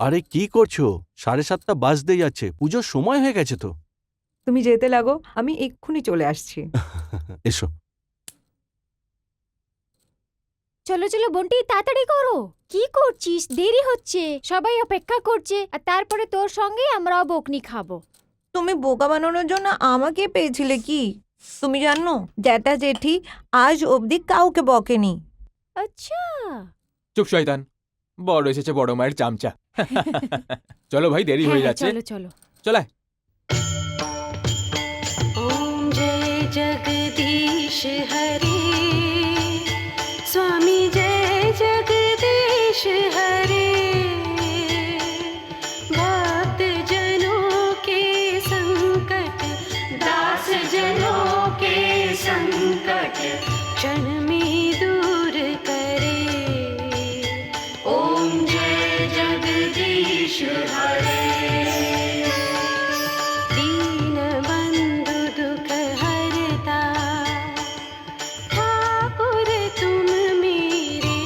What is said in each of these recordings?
আরে কি করছো? 7:30 বাজতে যাচ্ছে, পুজোর সময় হয়ে গেছে তো। তুমি যেতে লাগো, আমি এক্ষুনি চলে আসছি। এসো। চলো চলো বন্টি, তাড়াতাড়ি করো। কি করছিস? দেরি হচ্ছে, সবাই অপেক্ষা করছে, আর তারপরে তোর সঙ্গে আমরাও বকনি খাবো। তুমি বোকা বানানোর জন্য আমাকে পেয়েছিলে কি? তুমি জানো জ্যাঠা জেঠি আজ অবধি কাউকে বকেনি। আচ্ছা। চুপ শয়তান, বড় এসেছে বড় মায়ের চামচা। চলো ভাই, দেরি হয়ে যাচ্ছে। চলো চলো। চলায়। ओम जय जगदीश हरे स्वामी जय जगदीश हरे भक्त जनों के संकट दास जनों के संकट क्षण में दूर करे ओम जय जगदीश हरे दीन बंधु दुख हरता ठाकुर तुम मेरे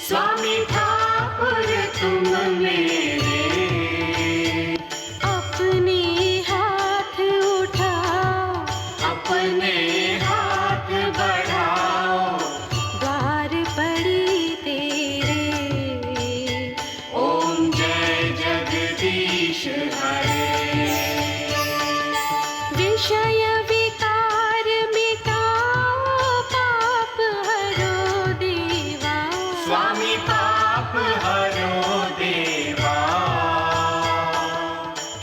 स्वामी ठाकुर तुम मेरे अपने हाथ उठाओ अपने हाथ बढ़ाओ द्वार पड़ी तेरे ओम जय जगदीश हरे विषय विकार मिटाओ पाप हरो देवा स्वामी पाप हरो देवा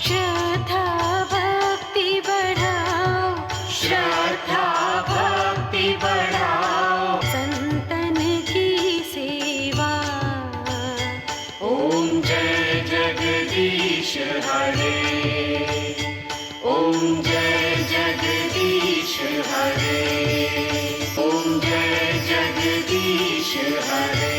श्रद्धा भक्ति बढ़ाओ श्रद्धा भक्ति बढ़ाओ संतन की सेवा ओम जय जगदीश हरे ओम जय जगदीश हरे ओम जय जगदीश हरे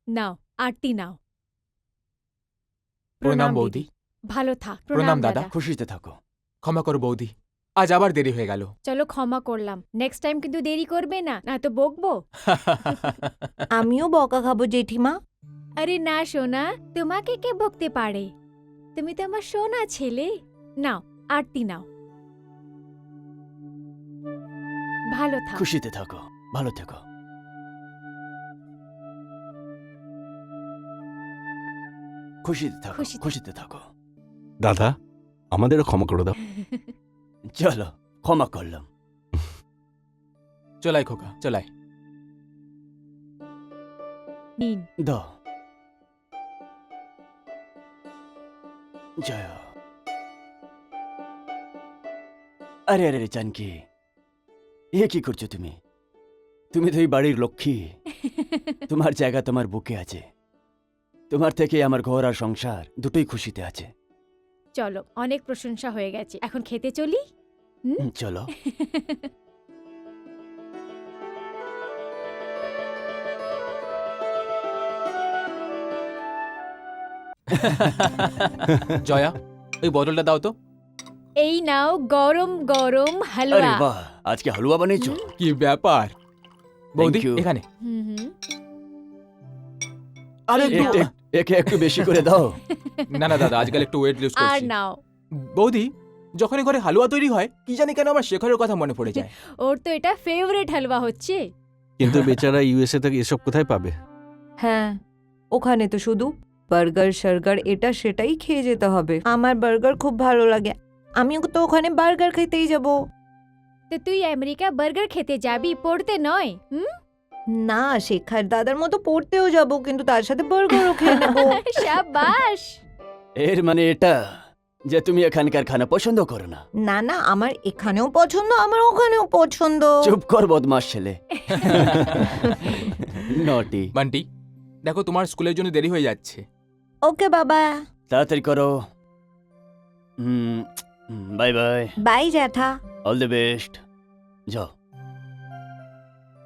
নাও আরতি নাও। প্রণাম বৌদি। ভালো থাক। প্রণাম দাদা। খুশিতে থাকো। ক্ষমা করো বৌদি, আজ আবার দেরি হয়ে গেল। চলো ক্ষমা করলাম, নেক্সট টাইম কিন্তু দেরি করবে না, না তো বকবো। আমিও বকা খাবো জেঠিমা। আরে না সোনা, তোমাকে কে বকতে পারে? তুমি তো আমার সোনা ছেলে। নাও আরতি নাও। ভালো থাক। খুশিতে থাকো, ভালো থেকো। খুশিতে থাকো, খুশিতে। খুশিতে থাকো। দাদা, আমাদেরও ক্ষমা করে দাও। চলো, ক্ষমা করলাম। চলাই খোকা, চলাই। নিন। দাও। জয় হো। আরে আরে জানকি, এ কি করছো তুমি? তুমি তো এই বাড়ির লক্ষ্মী। তোমার জায়গা তোমার বুকে আছে। তোমার থেকে আমার ঘর আর সংসার দুটোই খুশিতে আছে। চলো, অনেক প্রশংসা হয়ে গেছে, এখন খেতে চলি। চলো। জয়া, ওই বোতলটা দাও তো। এই নাও গরম গরম আরে হালুয়া। বাহ, আজকে হালুয়া বানিয়েছো? কি ব্যাপার বৌদি? you. এখানে। হুম হুম। আরে একে একটু বেশি করে দাও। না না দাদা, আজকাল একটু ওয়েট লুজ আর করছি। নাও। বৌদি, যখনই ঘরে হালুয়া তৈরি হয়, কি জানি কেন আমার শেখরের কথা মনে পড়ে যায়। ওর তো এটা ফেভারিট হালুয়া হচ্ছে। কিন্তু বেচারা ইউএসএ থেকে এসব কোথায় পাবে? হ্যাঁ, ওখানে তো শুধু বার্গার শার্গার এটা সেটাই খেয়ে যেতে হবে। আমার বার্গার খুব ভালো লাগে, আমিও তো ওখানে বার্গার খেতেই যাব। তো তুই আমেরিকা বার্গার খেতে যাবি, পড়তে নয়? না, শেখার দাদার মতো পড়তেও যাব, কিন্তু তার সাথে বার্গারও খেয়ে নেব। শাবাশ। এর মানে এটা যে তুমি এখানকার খানা পছন্দ করো না? না না, আমার এখানেও পছন্দ, আমার ওখানেও পছন্দ। চুপ কর বদমাস ছেলে। নটি। বান্টি, দেখো তোমার স্কুলের জন্য দেরি হয়ে যাচ্ছে। ওকে বাবা। তাড়াতাড়ি করো। Bye bye. বাই জ্যাঠা। All the best. যাও।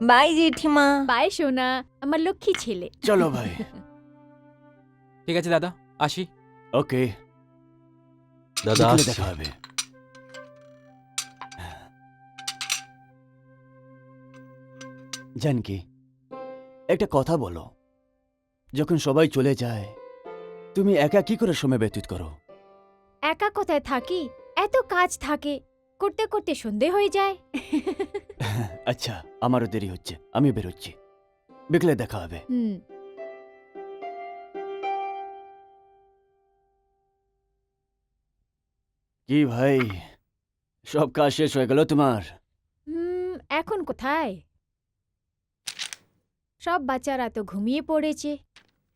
বাই জেঠিমা। বাই সোনা, আমার লক্ষ্মী ছেলে। চলো ভাই। ঠিক আছে দাদা, আসি। ওকে। দাদা বিকেলে আসছে। দেখা হবে। জানকি, একটা কথা বলো, যখন সবাই চলে যায় তুমি একা কি করে সময় ব্যতীত করো? একা কোথায় থাকি, এত কাজ থাকে, করতে করতে সন্ধে হয়ে যায়। আচ্ছা, আমারও দেরি হচ্ছে, আমি বেরোচ্ছি, বিকেলে দেখা হবে। হুম। কি ভাই, সব কাজ শেষ হয়ে গেল তোমার? এখন কোথায়? সব বাচ্চারা তো ঘুমিয়ে পড়েছে,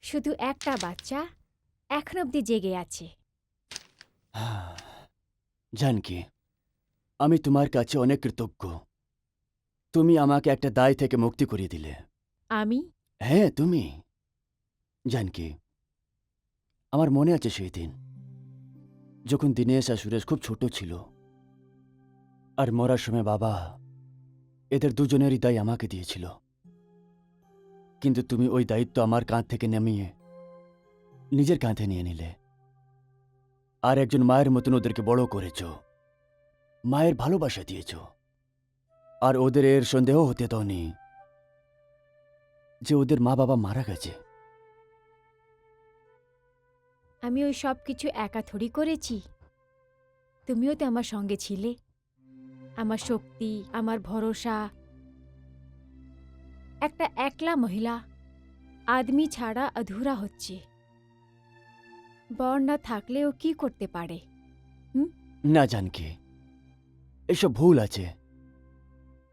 শুধু একটা বাচ্চা এখন অব্দি জেগে আছে। জানকি, আমি তোমার কাছে অনেক কৃতজ্ঞ। তুমি আমাকে একটা দায় থেকে মুক্তি করিয়ে দিলে। আমি হ্যাঁ, তুমি। জানকি, আমার মনে আছে সেই দিন যখন দিনেশ আর সুরেশ খুব ছোট ছিল, আর মরার সময় বাবা এদের দুজনেরই দায় আমাকে দিয়েছিল। কিন্তু তুমি ওই দায়িত্ব আমার কাঁধ থেকে নামিয়ে নিজের কাঁধে নিয়ে নিলে, আর একজন মায়ের মতন ওদেরকে বড় করেছ, মায়ের ভালোবাসা দিয়েছ, আর ওদের এর সন্দেহ হতে দাওনি যে ওদের মা বাবা মারা গেছে। আমি ওই সব কিছু একা থরি করেছি। তুমিও তো আমার সঙ্গে ছিলে, আমার শক্তি, আমার ভরসা। একটা একলা মহিলা আদমি ছাড়া অধুরা হচ্ছে। বর না থাকলেও কি করতে পারে? না জানকি, এসব ভুল আছে।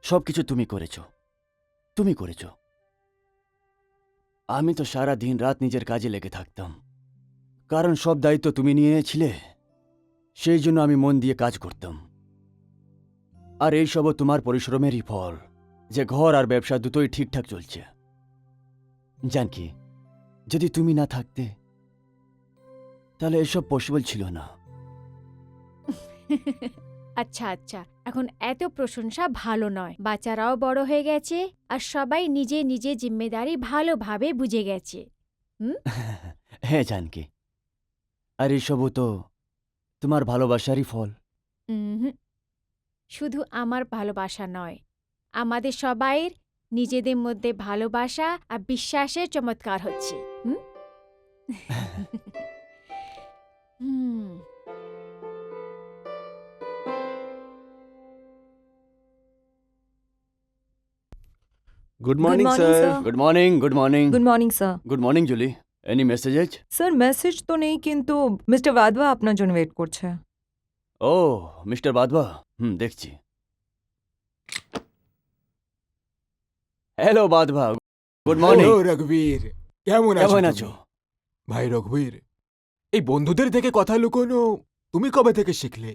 সবকিছু তুমি করেছ, তুমি করেছ। আমি তো সারা দিন রাত নিজের কাজে লেগে থাকতাম, কারণ সব দায়িত্ব তুমি নিয়ে নিয়েছিলে। সেই জন্য আমি মন দিয়ে কাজ করতাম। আর এইসবও তোমার পরিশ্রমেরই ফল, যে ঘর আর ব্যবসা দুটোই ঠিকঠাক চলছে। জানকি, যদি তুমি না থাকতে তাহলে এসব পসিবল ছিল না। আচ্ছা আচ্ছা, এখন এত প্রশংসা ভালো নয়। বাচ্চারাও বড় হয়ে গেছে আর সবাই নিজে নিজে জিম্মেদারি ভালোভাবে বুঝে গেছে। হ্যাঁ জানকি, আর এসবও তো তোমার ভালোবাসারই ফল। উহুম, শুধু আমার ভালোবাসা নয়, আমাদের সবাইয়ের নিজেদের মধ্যে ভালোবাসা আর বিশ্বাসের চমৎকার হচ্ছে। হুম? হুম। Good morning morning, sir. sir. Good morning, good morning. Good morning sir. Good morning Julie, any messages? Sir message তো নেই, কিন্তু মিস্টার বাদবা আপনার জন্য ওয়েট করছে। ও মিস্টার বাদবা, দেখছি। Hello Badba, good morning. Hello Raghubir, কেমন কেমন আছো আছো? তুমি? ভাই রঘুবীর, এই বন্ধুদের থেকে কথা লুকোনো তুমি কবে থেকে শিখলে?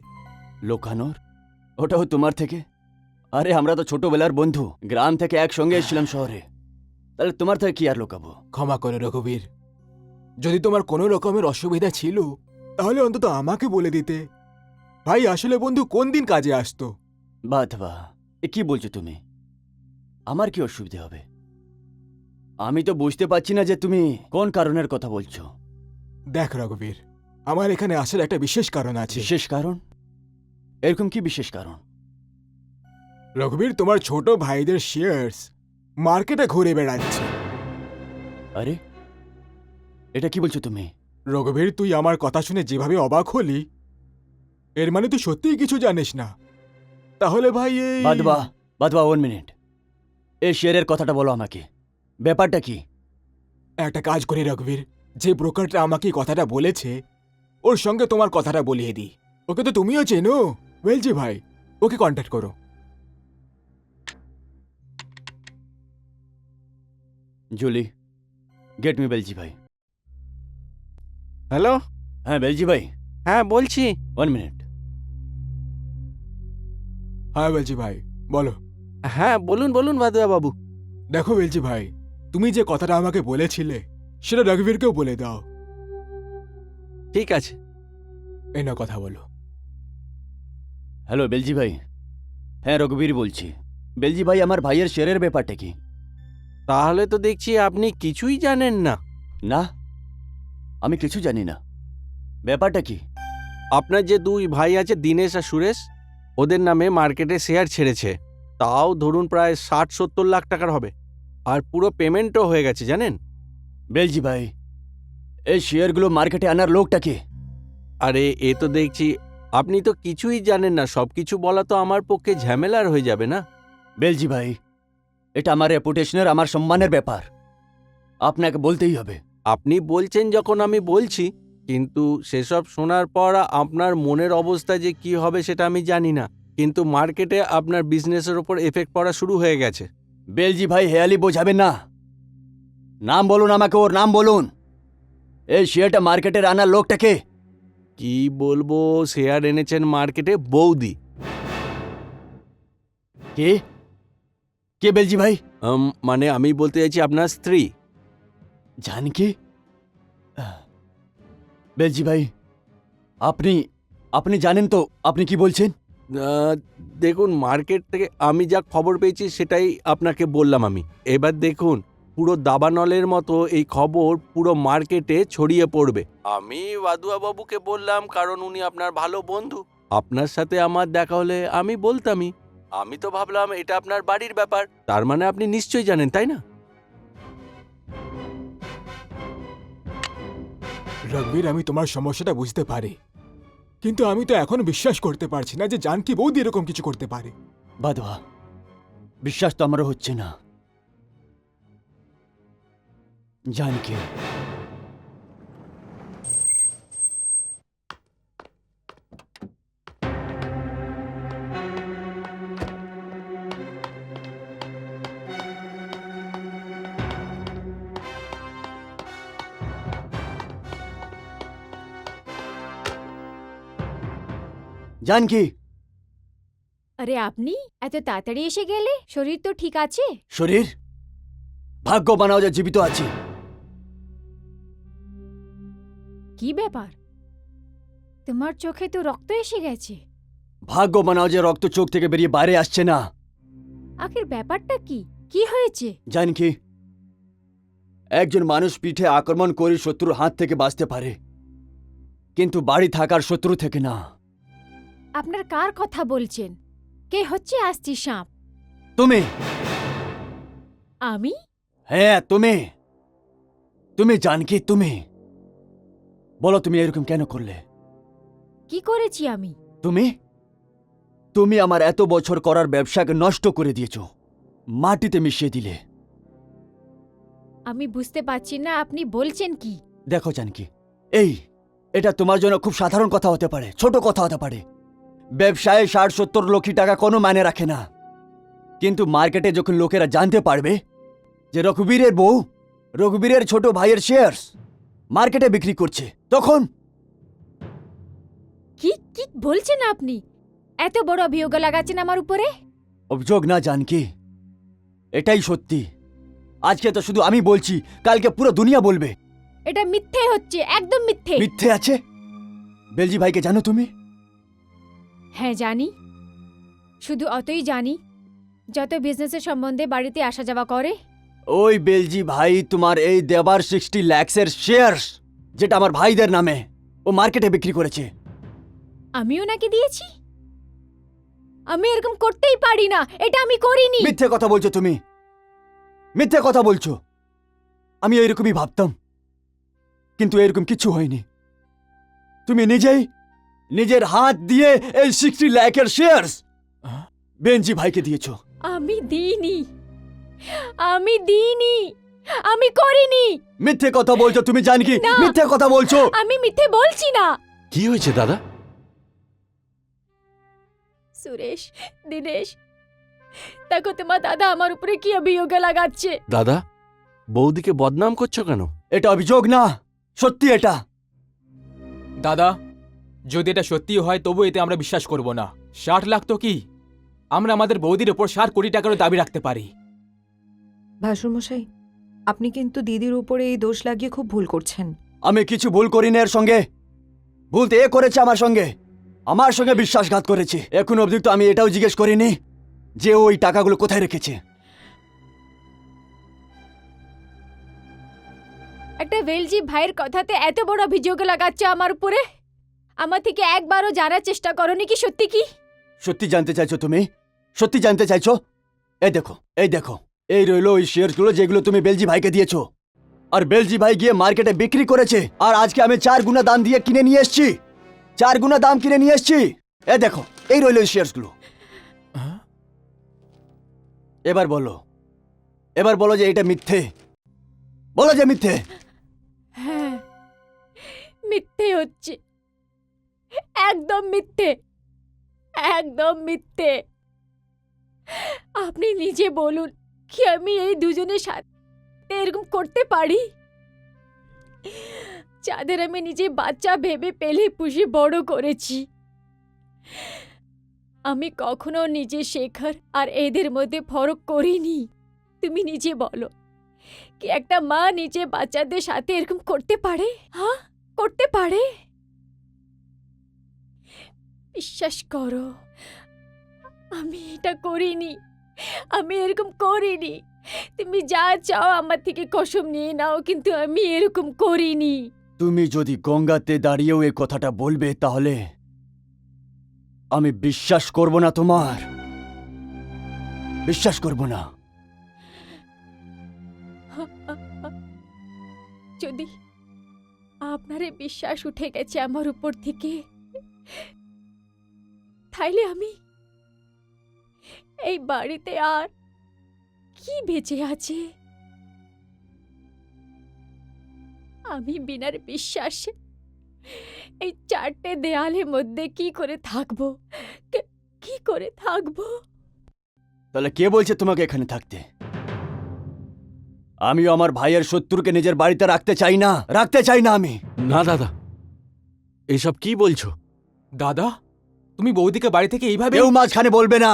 লোকানোর? ওটাও তোমার থেকে? আরে আমরা তো ছোটবেলার বন্ধু, গ্রাম থেকে একসঙ্গে এসেছিলাম শহরে। তাহলে তোমার থেকে কি আর লোকাবো? ক্ষমা করো রঘুবীর, যদি তোমার কোনো রকমের অসুবিধা ছিল তাহলে অন্তত আমাকে বলে দিতে। ভাই আসলে বন্ধু কোন দিন কাজে আসতো? বাদবা, এ কি বলছো তুমি? আমার কি অসুবিধে হবে? আমি তো বুঝতে পারছি না যে তুমি কোন কারণের কথা বলছো। দেখ রঘুবীর, আমার এখানে আসার একটা বিশেষ কারণ আছে। বিশেষ কারণ? এরকম কি বিশেষ কারণ? রঘুবীর, তোমার ছোট ভাইদের শেয়ার্স মার্কেটে ঘুরে বেড়াচ্ছে। আরে এটা কি বলছো তুমি? রঘুবীর, তুই আমার কথা শুনে যেভাবে অবাক হলি, এর মানে তুই সত্যিই কিছু জানিস না। তাহলে ভাই এই বাদবা, বাদবা 1 মিনিট, এই শেয়ারের কথাটা বলো আমাকে, ব্যাপারটা কি? একটা কাজ করি রঘুবীর, যে ব্রোকারটা আমাকে এই কথাটা বলেছে ওর সঙ্গে তোমার কথাটা বলিয়ে দিই। ওকে তো তুমিও চেনো, ওয়েলজি ভাই, ওকে কন্ট্যাক্ট করো। জুলি, গেট মি বেলজি ভাই। হ্যালো। হ্যাঁ বেলজি ভাই, হ্যাঁ বলছি। 1 মিনিট। হ্যাঁ ওয়েলজি ভাই, বলো। হ্যাঁ বলুন বলুন বাদবা বাবু। দেখো ওয়েলজি ভাই, তুমি যে কথাটা আমাকে বলেছিলে সেটা রঘুবীরকেও বলে দাও। ঠিক আছে। এই না কথা বলো। হ্যালো বেলজি ভাই। হ্যাঁ রঘুবীর বলছি। বেলজি ভাই, আমার ভাইয়ের শেয়ারের ব্যাপারটা কি? তাহলে তো দেখছি আপনি কিছুই জানেন না। না, আমি কিছু জানি না। ব্যাপারটা কি? আপনার যে দুই ভাই আছে দিনেশ আর সুরেশ, ওদের নামে মার্কেটে শেয়ার ছেড়েছে, তাও ধরুন প্রায় 60-70 লাখ টাকার হবে। আর পুরো পেমেন্টও হয়ে গেছে জানেন। বেলজি ভাই, এই শেয়ারগুলো মার্কেটে আনার লোকটাকে? আরে এ তো দেখছি আপনি তো কিছুই জানেন না, সবকিছু বলা তো আমার পক্ষে ঝামেলার হয়ে যাবে না। বেলজি ভাই, এটা আমার রেপুটেশনের, আমার সম্মানের ব্যাপার, আপনাকে বলতেই হবে। আপনি বলছেন যখন আমি বলছি, কিন্তু সেসব শোনার পর আপনার মনের অবস্থা যে কি হবে সেটা আমি জানি না, কিন্তু মার্কেটে আপনার বিজনেসের ওপর এফেক্ট পড়া শুরু হয়ে গেছে। বেলজি ভাই, হেয়ালি বোঝাবেন না। নাম বলুন আমাকে, ওর নাম বলুন। এই শেয়ারটা মার্কেটের আনার লোকটাকে? কি বলবো, শেয়ার এনেছেন মার্কেটে বৌদি। কে? কে বেলজি ভাই? মানে আমি বলতে চাইছি আপনার স্ত্রী। জানকি? বেলজি ভাই, আপনি আপনি জানেন তো আপনি কি বলছেন? দেখুন, মার্কেট থেকে আমি যা খবর পেয়েছি সেটাই আপনাকে বললাম আমি। এবার দেখুন, পুরো দাবানলের মতো এই খবর পুরো মার্কেটে ছড়িয়ে পড়বে। আমি বাদুয়া বাবুকে বললাম কারণ উনি আপনার ভালো বন্ধু, আপনার সাথে আমার দেখা হলে আমি বলতামই। আমি তো ভাবলাম এটা আপনার বাড়ির ব্যাপার, তার মানে আপনি নিশ্চয়ই জানেন, তাই না? রঘবীর, আমি তোমার সমস্যাটা বুঝতে পারি, কিন্তু আমি তো এখন বিশ্বাস করতে পারছি না যে জানকি বৌদি এরকম কিছু করতে পারে। বাদবা, বিশ্বাস তো আমারও হচ্ছে না। জানকি, জানকি। আরে আপনি এত তাড়াতাড়ি এসে গেলে? শরীর তো ঠিক আছে? শরীর? ভাগ্য বানাও যে জীবিত আছি। কি ব্যাপার, তোমার চোখে তো রক্ত এসে গেছে। ভাগ্য বানাও যে রক্ত চোখ থেকে বেরিয়ে বাইরে আসছে না। আখের ব্যাপারটা কি? কি হয়েছে? জানকি, একজন মানুষ পিঠে আক্রমণ করে শত্রুর হাত থেকে বাঁচতে পারে, কিন্তু বাড়ি থাকার শত্রু থেকে না। আপনার কার কথা বলছেন? কে হচ্ছে আসছি সাপ? তুমি। আমি? হ্যাঁ, তুমি। তুমি জানকি, তুমি। বলো, তুমি এরকম কেন করলে? কি করেছি আমি? তুমি তুমি আমার এত বছর করার ব্যবসাকে নষ্ট করে দিয়েছ, মাটিতে মিশিয়ে দিলে। আমি বুঝতে পারছি না আপনি বলছেন কি। দেখো জানকি, এটা তোমার জন্য খুব সাধারণ কথা হতে পারে, ছোট কথা হতে পারে। ব্যবসায় 60-70 লক্ষ টাকা কোনো মানে রাখে না, কিন্তু মার্কেটে যখন লোকেরা জানতে পারবে যে রঘুবীরের বউ রঘুবীরের ছোট ভাইয়ের শেয়ারস মার্কেটে বিক্রি করছে, তখন। কি কি বলছেন আপনি? এত বড় অভিযোগ লাগাচ্ছেন আমার উপরে? অভিযোগ না জানকি, এটাই সত্যি। আজকে তো শুধু আমি বলছি, কালকে পুরো দুনিয়া বলবে। এটা মিথ্যে হচ্ছে, একদম মিথ্যে। মিথ্যে আছে? বেলজি ভাইকে জানো তুমি? হ্যাঁ জানি, শুধু অতই জানি যত বিজনেসের সম্বন্ধে বাড়িতে আসা যাওয়া করে। ওই বেলজি ভাই তোমার এই দেবার 60 লাখের শেয়ারস, যেটা আমার ভাইদের নামে, ও মার্কেটে বিক্রি করেছে। আমিও নাকি দিয়েছি? আমি এরকম করতেই পারি না, এটা আমি করিনি। মিথ্যে কথা বলছো তুমি, মিথ্যে কথা বলছো। আমি এরকমই ভাবতাম, কিন্তু এরকম কিছু হয়নি। তুমি নিজেই নিজের হাত দিয়ে এই 60 লাখের শেয়ারস বেনজি ভাইকে দিয়েছো। আমি দিইনি, আমি দিইনি, আমি করিনি। মিথ্যে কথা বলছো তুমি জানকি, না। মিথ্যে কথা বলছো। আমি মিথ্যে বলছি না। কি হয়েছে দাদা? সুরেশ, দিনেশ, দেখো তোমার দাদা আমার উপরে কি অভিযোগ লাগাচ্ছে। দাদা, বৌদিকে বদনাম করছো কেন? এটা অভিযোগ না, সত্যি এটা। দাদা, যদি এটা সত্যি হয় তবু এতে আমরা বিশ্বাস করব না। 60 লাখ তো কি, আমরা আমাদের বৌদির ওপর 60 কোটি টাকারও দাবি রাখতে পারি। ভাসুরমশাই, আপনি কিন্তু দিদির উপরে এই দোষ লাগিয়ে খুব ভুল করছেন। আমি কিছু ভুল করিনি এর সঙ্গে, ভুল তো এ করেছে আমার সঙ্গে বিশ্বাসঘাত করেছে। এখন অবধি তো আমি এটাও জিজ্ঞেস করিনি যে ওই টাকাগুলো কোথায় রেখেছে। একটা বেলজি ভাইয়ের কথাতে এত বড় অভিযোগ লাগাচ্ছে আমার উপরে। আমার থেকে একবারও জানার চেষ্টা করনি কি সত্যি কি? সত্যি জানতে চাইছো তুমি? সত্যি জানতে চাইছো? এই দেখো, এই দেখো, এই রইলো ওই শেয়ারগুলো যেগুলো তুমি বেলজি ভাইকে দিয়েছো। আর বেলজি ভাই গিয়ে মার্কেটে বিক্রি করেছে, আর আজকে আমি 4 গুণা দাম দিয়ে কিনে নিয়ে এসেছি। 4 গুণা দাম কিনে নিয়ে এসেছি। এই দেখো, এই রইলো ওই শেয়ারগুলো। এবার বলো, এবার বলো যে এটা মিথ্যে। বলো যে মিথ্যে। হ্যাঁ, মিথ্যে হচ্ছে, একদম মিথ্যে, একদম মিথ্যে। আপনি নিজে বলুন কি আমি এই দুজনের সাথে এরকম করতে পারি, যাদের আমি নিজে বাচ্চা ভেবে পেলে পুষে বড় করেছি। আমি কখনো নিজে শেখার আর এদের মধ্যে ফরক করিনি। তুমি নিজে বলো কি একটা মা নিজে বাচ্চাদের সাথে এরকম করতে পারে? হ্যাঁ, করতে পারে? বিশ্বাস করো, আমি এটা করিনি, আমি এরকম করিনি। তুমি যা চাও আমার থেকে কসম নিয়ে নাও, কিন্তু আমি এরকম করিনি। তুমি যদি গঙ্গাতে দাঁড়িয়েও এই কথাটা বলবে তাহলে আমি বিশ্বাস করব না তোমার, বিশ্বাস করব না। যদি আপনারে বিশ্বাস উঠে গেছে আমার উপর থেকে, তাইলে আমি এই বাড়িতে আর কি বেঁচে আছে? আমি বিনার বিশ্বাসে এই 4টে দেয়ালের মধ্যে কি করে থাকবো, কি করে থাকবো? তাহলে কে বলছে তোমাকে এখানে থাকতে? আমিও আমার ভাইয়ের শত্রুকে নিজের বাড়িতে রাখতে চাই না, রাখতে চাই না আমি। না দাদা, এসব কি বলছো? দাদা, তুমি বৌদিকে বাড়ি থেকে এইভাবে? কেউ মাঝখানে বলবে না,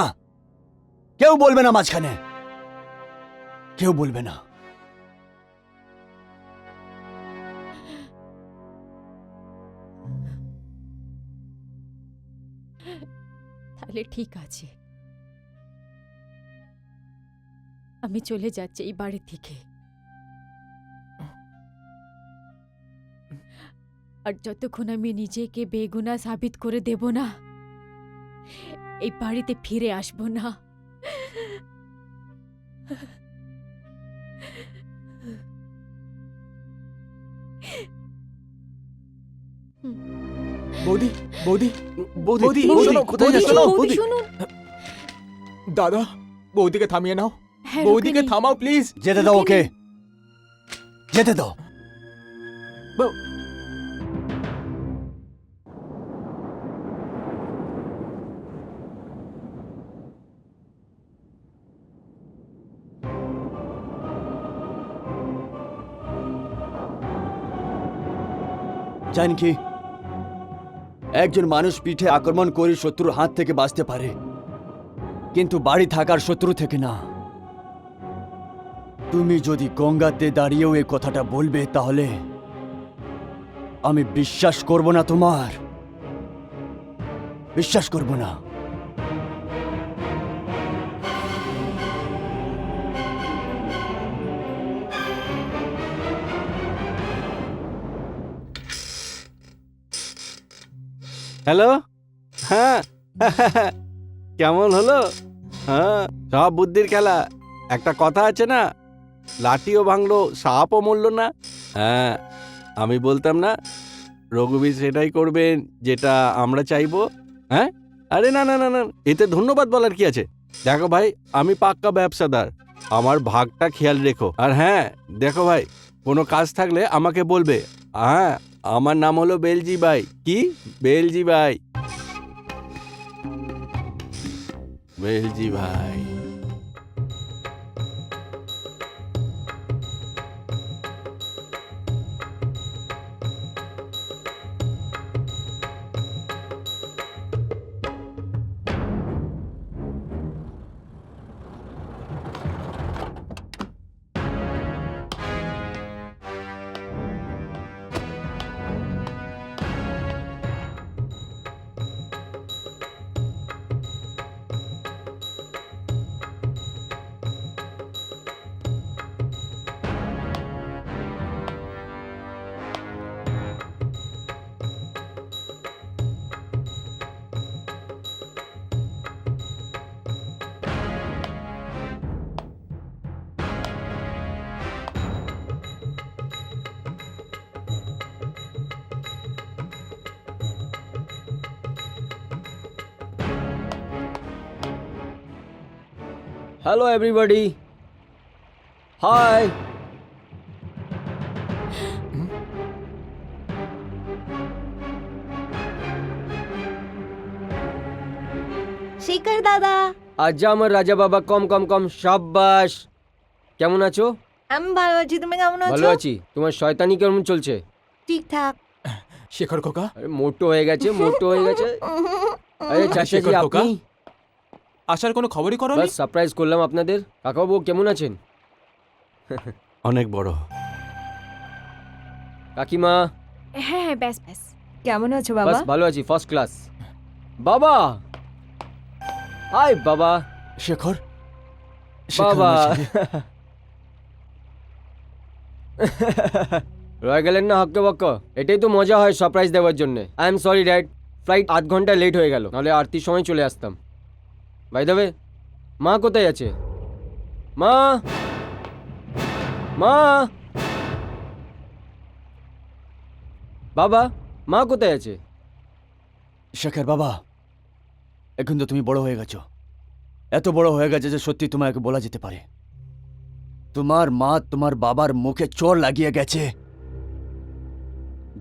কেউ বলবে না মাঝখানে, কেউ বলবে না। তাহলে ঠিক আছে, আমি চলে যাচ্ছি এই বাড়ি থেকে। আর যতক্ষণ আমি নিজেকে বেগুনা সাবিত করে দেব না, এই বাড়িতে ফিরে আসবো না। বৌদি, বৌদি, বৌদি, বৌদি, বৌদি, শোনো, কোথায় বৌদি, যাচ্ছ? শোনো, বৌদি, শুনুন। দাদা, বৌদিকে থামিয়ে নাও। হ্যাঁ, বৌদিকে রুকিনি। থামাও প্লিজ। যেতে দাও ওকে, যেতে দাও। জানকি, একজন মানুষ পিঠে আক্রমণ করে শত্রুর হাত থেকে বাঁচতে পারে, কিন্তু বাড়ি থাকার শত্রু থেকে না। তুমি যদি গঙ্গাতে দাঁড়িয়েও এই কথাটা বলবে তাহলে আমি বিশ্বাস করব না তোমার, বিশ্বাস করব না। হ্যালো, হ্যাঁ, কেমন হলো? হ্যাঁ, সব বুদ্ধির খেলা। একটা কথা আছে না, লাঠিও ভাঙলো সাপও মরল না। হ্যাঁ, আমি বলতাম না রঘুবীর সেটাই করবেন যেটা আমরা চাইবো। হ্যাঁ, আরে না না না না, এতে ধন্যবাদ বলার কি আছে? দেখো ভাই, আমি পাক্কা ব্যবসাদার, আমার ভাগটা খেয়াল রেখো। আর হ্যাঁ দেখো ভাই, কোনো কাজ থাকলে আমাকে বলবে। হ্যাঁ, আমার নাম হলো বেলজি ভাই। কি? বেলজি ভাই, বেলজি ভাই। Hello everybody, high. শেখর দাদা, আজ আমার রাজা বাবা, কম কম কম, সাব্বাস। কেমন আছো? আমি ভালো আছি, তুমি কেমন ভালো আছো? আছি। তোমার শয়তানি কেমন চলছে? ঠিকঠাক। শেখর খোকা, আরে মোটো হয়ে গেছে, মোটো হয়ে গেছে। আরে চাচাজি, শেখর খোকা, আপনি? আসার কোনো খবরই করো বাস সারপ্রাইজ করলাম আপনাদের। কাকাবাবু কেমন আছেন? অনেক বড়। কাকিমা? হ্যাঁ হ্যাঁ, ব্যাস ব্যাস। কেমন আছো বাবা? বাস ভালো আছি, ফার্স্ট ক্লাস। বাবা, হাই বাবা। শেখর বাবা রয়ে গেলেন না হক্কে বক্ক। এটাই তো মজা হয় সারপ্রাইজ দেওয়ার জন্য। I am sorry dad, flight 8 ঘন্টা লেট হয়ে গেল, নাহলে আরতির সময় চলে আসতাম। বাই দ্য ওয়ে, মা কোথায় আছে? মা, মা, বাবা, মা কোথায় আছে? শেখর বাবা, এখন তো তুমি বড় হয়ে গেছো, এত বড় হয়ে গেছে যে সত্যি তোমাকে বলা যেতে পারে তোমার মা তোমার বাবার মুখে চোর লাগিয়ে গেছে,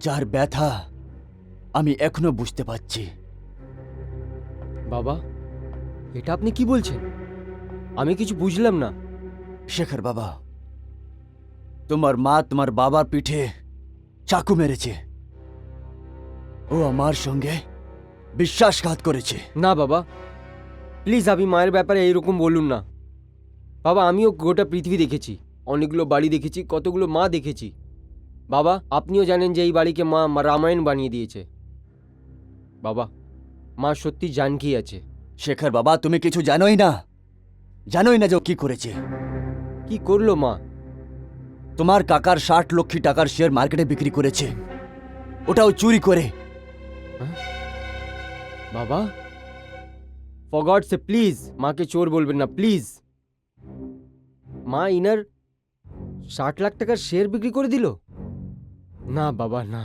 যার ব্যথা আমি এখনো বুঝতে পারছি। বাবা, এটা আপনি কি বলছেন? আমি কিছু বুঝলাম না। শেখর বাবা, তোমার মা তোমার বাবার পিঠে চাকু মেরেছে, ও আমার সঙ্গে বিশ্বাসঘাত করেছে। না বাবা, প্লিজ আপনি মায়ের ব্যাপারে এইরকম বলুন না। বাবা, আমিও গোটা পৃথিবী দেখেছি, অনেকগুলো বাড়ি দেখেছি, কতগুলো মা দেখেছি। বাবা, আপনিও জানেন যে এই বাড়িকে মা রামায়ণ বানিয়ে দিয়েছে। বাবা, মা সত্যি জানকি আছে। শেখর বাবা, তুমি কিছু জানোই না যে ও কি করেছে। কি করলো মা? তোমার কাকার 60 লক্ষ টাকার শেয়ার মার্কেটে বিক্রি করেছে, ওটাও চুরি করে। বাবা, ফর গড সে প্লিজ মাকে চোর বলবেন না, প্লিজ। মা ইনার 60 লাখ টাকার শেয়ার বিক্রি করে দিল? না বাবা, না।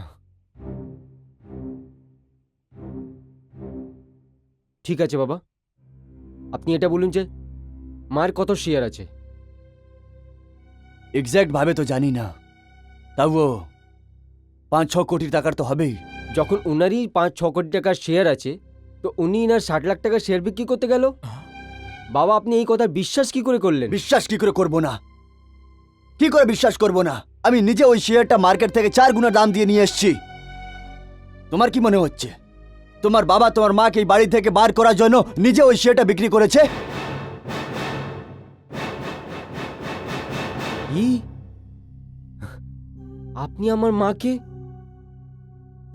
ঠিক আছে বাবা, আপনি এটা বলুন যে মায়ের কত শেয়ার আছে? এক্স্যাক্ট ভাবে তো জানি না, তাও 5-6 কোটি টাকার তো হবেই। যখন উনারই 5-6 কোটি টাকার শেয়ার আছে, তো উনি ইনার 60 লাখ টাকার শেয়ার বিক্রি করতে গেল? বাবা, আপনি এই কথা বিশ্বাস কি করে করলেন? বিশ্বাস কি করে করব না? কি করে বিশ্বাস করব না? আমি নিজে ওই শেয়ারটা মার্কেট থেকে 4 গুণা দাম দিয়ে নিয়ে এসেছি। তোমার কি মনে হচ্ছে তোমার বাবা তোমার মাকে এই বাড়ি থেকে বার করার জন্য নিজে ওই শেয়ারটা বিক্রি করেছে? কি? আপনি আমার মাকে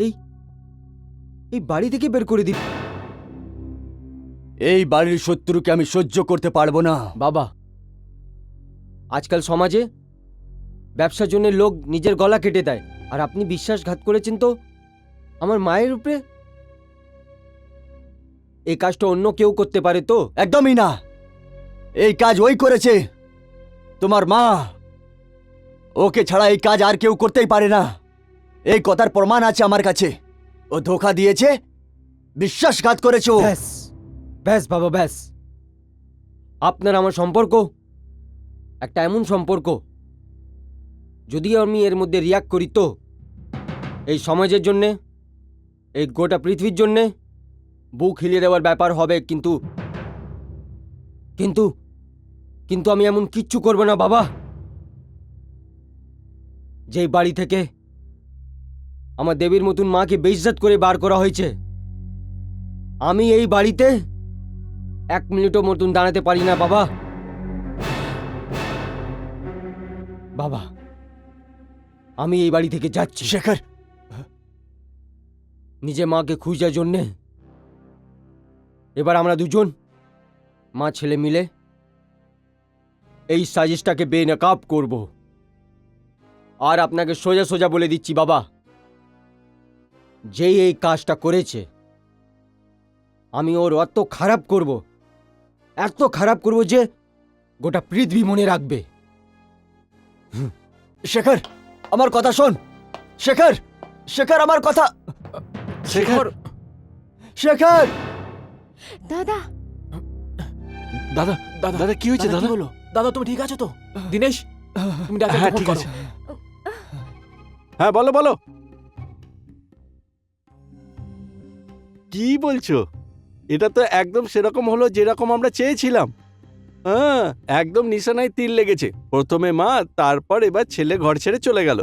এই এই বাড়ি থেকে বের করে দিন? এই বাড়ির শত্রুকে আমি সহ্য করতে পারবো না। বাবা, আজকাল সমাজে ব্যবসার জন্য লোক নিজের গলা কেটে দেয়, আর আপনি বিশ্বাসঘাত করেছেন তো আমার মায়ের উপরে? এই কাজটা অন্য কেউ করতে পারে তো? একদমই না, এই কাজ ওই করেছে, তোমার মা। ওকে ছাড়া এই কাজ আর কেউ করতেই পারে না, এই কথার প্রমাণ আছে আমার কাছে। ও ধোঁকা দিয়েছে, বিশ্বাসঘাত করেছে ও। ব্যাস ব্যাস বাবা, ব্যাস। আপনার আমার সম্পর্ক একটা এমন সম্পর্ক, যদি আমি এর মধ্যে রিয়াক্ট করি তো এই সমাজের জন্যে, এই গোটা পৃথিবীর জন্যে বুক হিলিয়ে দেওয়ার ব্যাপার হবে। কিন্তু কিন্তু কিন্তু আমি এমন কিচ্ছু করব না বাবা। যেই বাড়ি থেকে আমার দেবীর মতন মাকে বেইজ্জত করে বার করা হয়েছে, আমি এই বাড়িতে 1 মিনিটও মতন দাঁড়াতে পারি না বাবা। বাবা, আমি এই বাড়ি থেকে যাচ্ছি। শেখর, নিজে মাকে খুঁজার জন্যে এবার আমরা দুজন মা ছেলে মিলে এই সাজিশটাকে বেনকাব করব। আর আপনাকে সোজা সোজা বলে দিচ্ছি বাবা, যেই এই কাজটা করেছে আমি ওর এত খারাপ করব যে গোটা পৃথিবী মনে রাখবে। শেখর, আমার কথা শোন। শেখর, শেখর, আমার কথা। শেখর, শেখর, দাদা, দাদা দাদা দাদা কি হয়েছে কি দাদা? হলো? দাদা তুমি ঠিক আছো তো? দিনেশ তুমি ডাক্তারকে হ্যাঁ ফোন ঠিক করো। আছে। হ্যাঁ বলো বলো। কি বলছো? এটা তো একদম সেরকম হলো যেরকম আমরা চেয়েছিলাম। হ্যাঁ, একদম নিশানায় তীর লেগেছে। প্রথমে মা, তারপর এবার ছেলে ঘর ছেড়ে চলে গেল।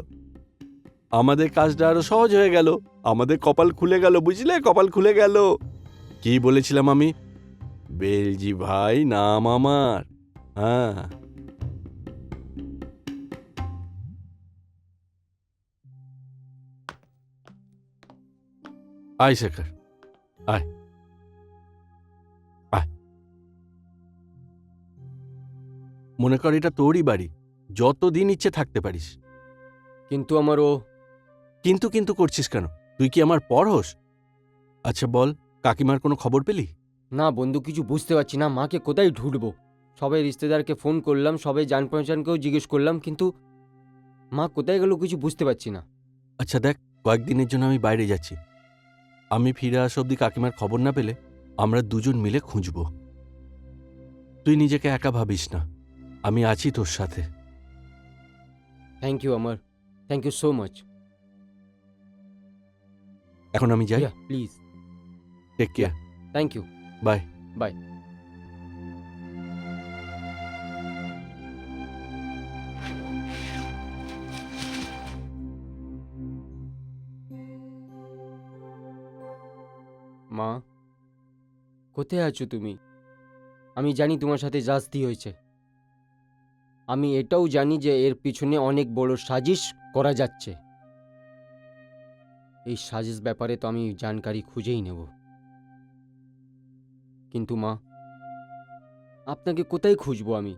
আমাদের কাজটা আরো সহজ হয়ে গেল। আমাদের কপাল খুলে গেল, বুঝলে, কপাল খুলে গেল। কি বলেছিলাম আমি? বেলজি ভাই নাম আমার। হ্যাঁ। আয় শেখর, আয় আয়। মনে কর এটা তোরই বাড়ি, যতদিন ইচ্ছে থাকতে পারিস। কিন্তু আমার ও কিন্তু কিন্তু করছিস কেন? তুই কি আমার পর হোস? আচ্ছা বল, কাকিমার কোনো খবর পেলি? না বন্ধু, কিছু বুঝতে পারছি না মাকে কোথায় ঢুঁড়বো। সবাই রিশতেদারকে ফোন করলাম, সবাই জান পহচানকেও জিজ্ঞেস করলাম, কিন্তু মা কোথায় গেল কিছু বুঝতে পারছি না। আচ্ছা দেখ, কয়েকদিনের জন্য আমি বাইরে যাচ্ছি। আমি ফিরে আসা অব্দি কাকিমার খবর না পেলে আমরা দুজন মিলে খুঁজব। তুই নিজেকে একা ভাবিস না, আমি আছি তোর সাথে। থ্যাংক ইউ আমার, থ্যাংক ইউ সো মাচ। এখন আমি যাই। Please, take care. Thank you, bye. Bye. মা, কোথায় আছো তুমি? আমি জানি তোমার সাথে জাস্তি হয়েছে। আমি এটাও জানি যে এর পিছনে অনেক বড় সাজিশ করা যাচ্ছে। এই সাজিশ ব্যাপারে তো আমি জানকারি খুঁজেই নেব। কিন্তু মা, আপনাকে কোথায় খুঁজবো আমি?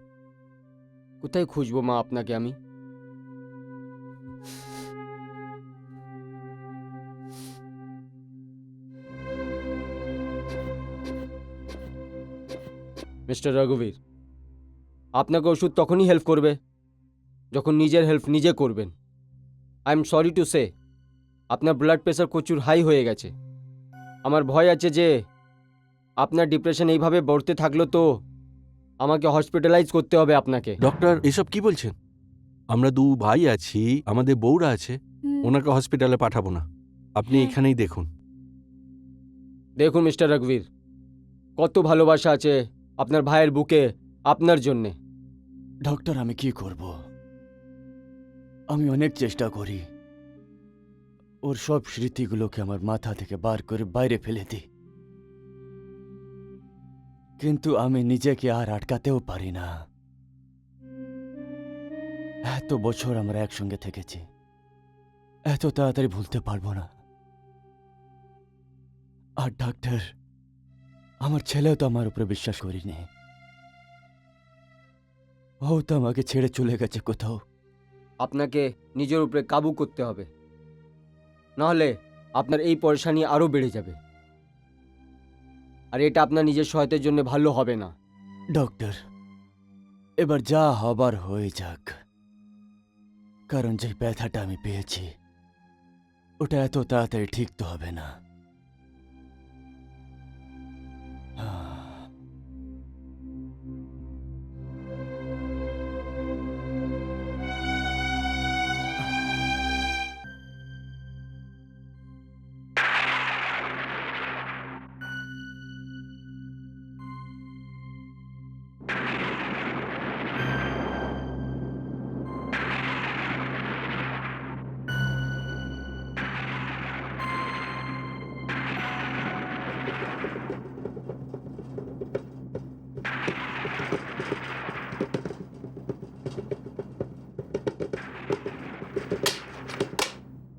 কোথায় খুঁজবো মা আপনাকে আমি? মিস্টার রঘুবীর, আপনাকে ওষুধ তখনই হেল্প করবে যখন নিজের হেল্প নিজে করবেন। I am sorry to say, আপনার ব্লাড প্রেশার প্রচুর হাই হয়ে গেছে। আমার ভয় আছে যে আপনার ডিপ্রেশন এইভাবে বাড়তে থাকলো তো আমাকে হসপিটালাইজ করতে হবে আপনাকে। ডক্টর, এসব কি বলছেন? আমরা দু ভাই আছি, আমাদের বউরা আছে, ওনাকে হসপিটালে পাঠাবো না। আপনি হ্যাঁ। এখানেই দেখুন। দেখুন মিস্টার রঘুবীর, কত ভালোবাসা আছে আপনার ভাইয়ের বুকে আপনার জন্যে। ডক্টর, আমি কি করব? আমি অনেক চেষ্টা করি ওর সব স্মৃতিগুলোকে আমার মাথা থেকে বার করে বাইরে ফেলে দিই, কিন্তু আমি নিজেকে আর আটকাতেও পারি না। এত বছর আমরা একসঙ্গে থেকেছি, এত তাড়াতাড়ি ভুলতে পারবো না। আর ডাক্তার, আমার ছেলেও তো আমার উপরে বিশ্বাস করিনি। ও তো আমাকে ছেড়ে চলে গেছে কোথাও। আপনাকে নিজের উপরে কাবু করতে হবে, নাহলে আপনার এই পরেশানি আরও বেড়ে যাবে। আর এটা আপনার নিজের সহায়তার জন্য ভালো হবে না। ডক্টর, এবার যা হবার হয়ে যাক, কারণ যে ব্যথাটা আমি পেয়েছি ওটা এত তাড়াতাড়ি ঠিক তো হবে না।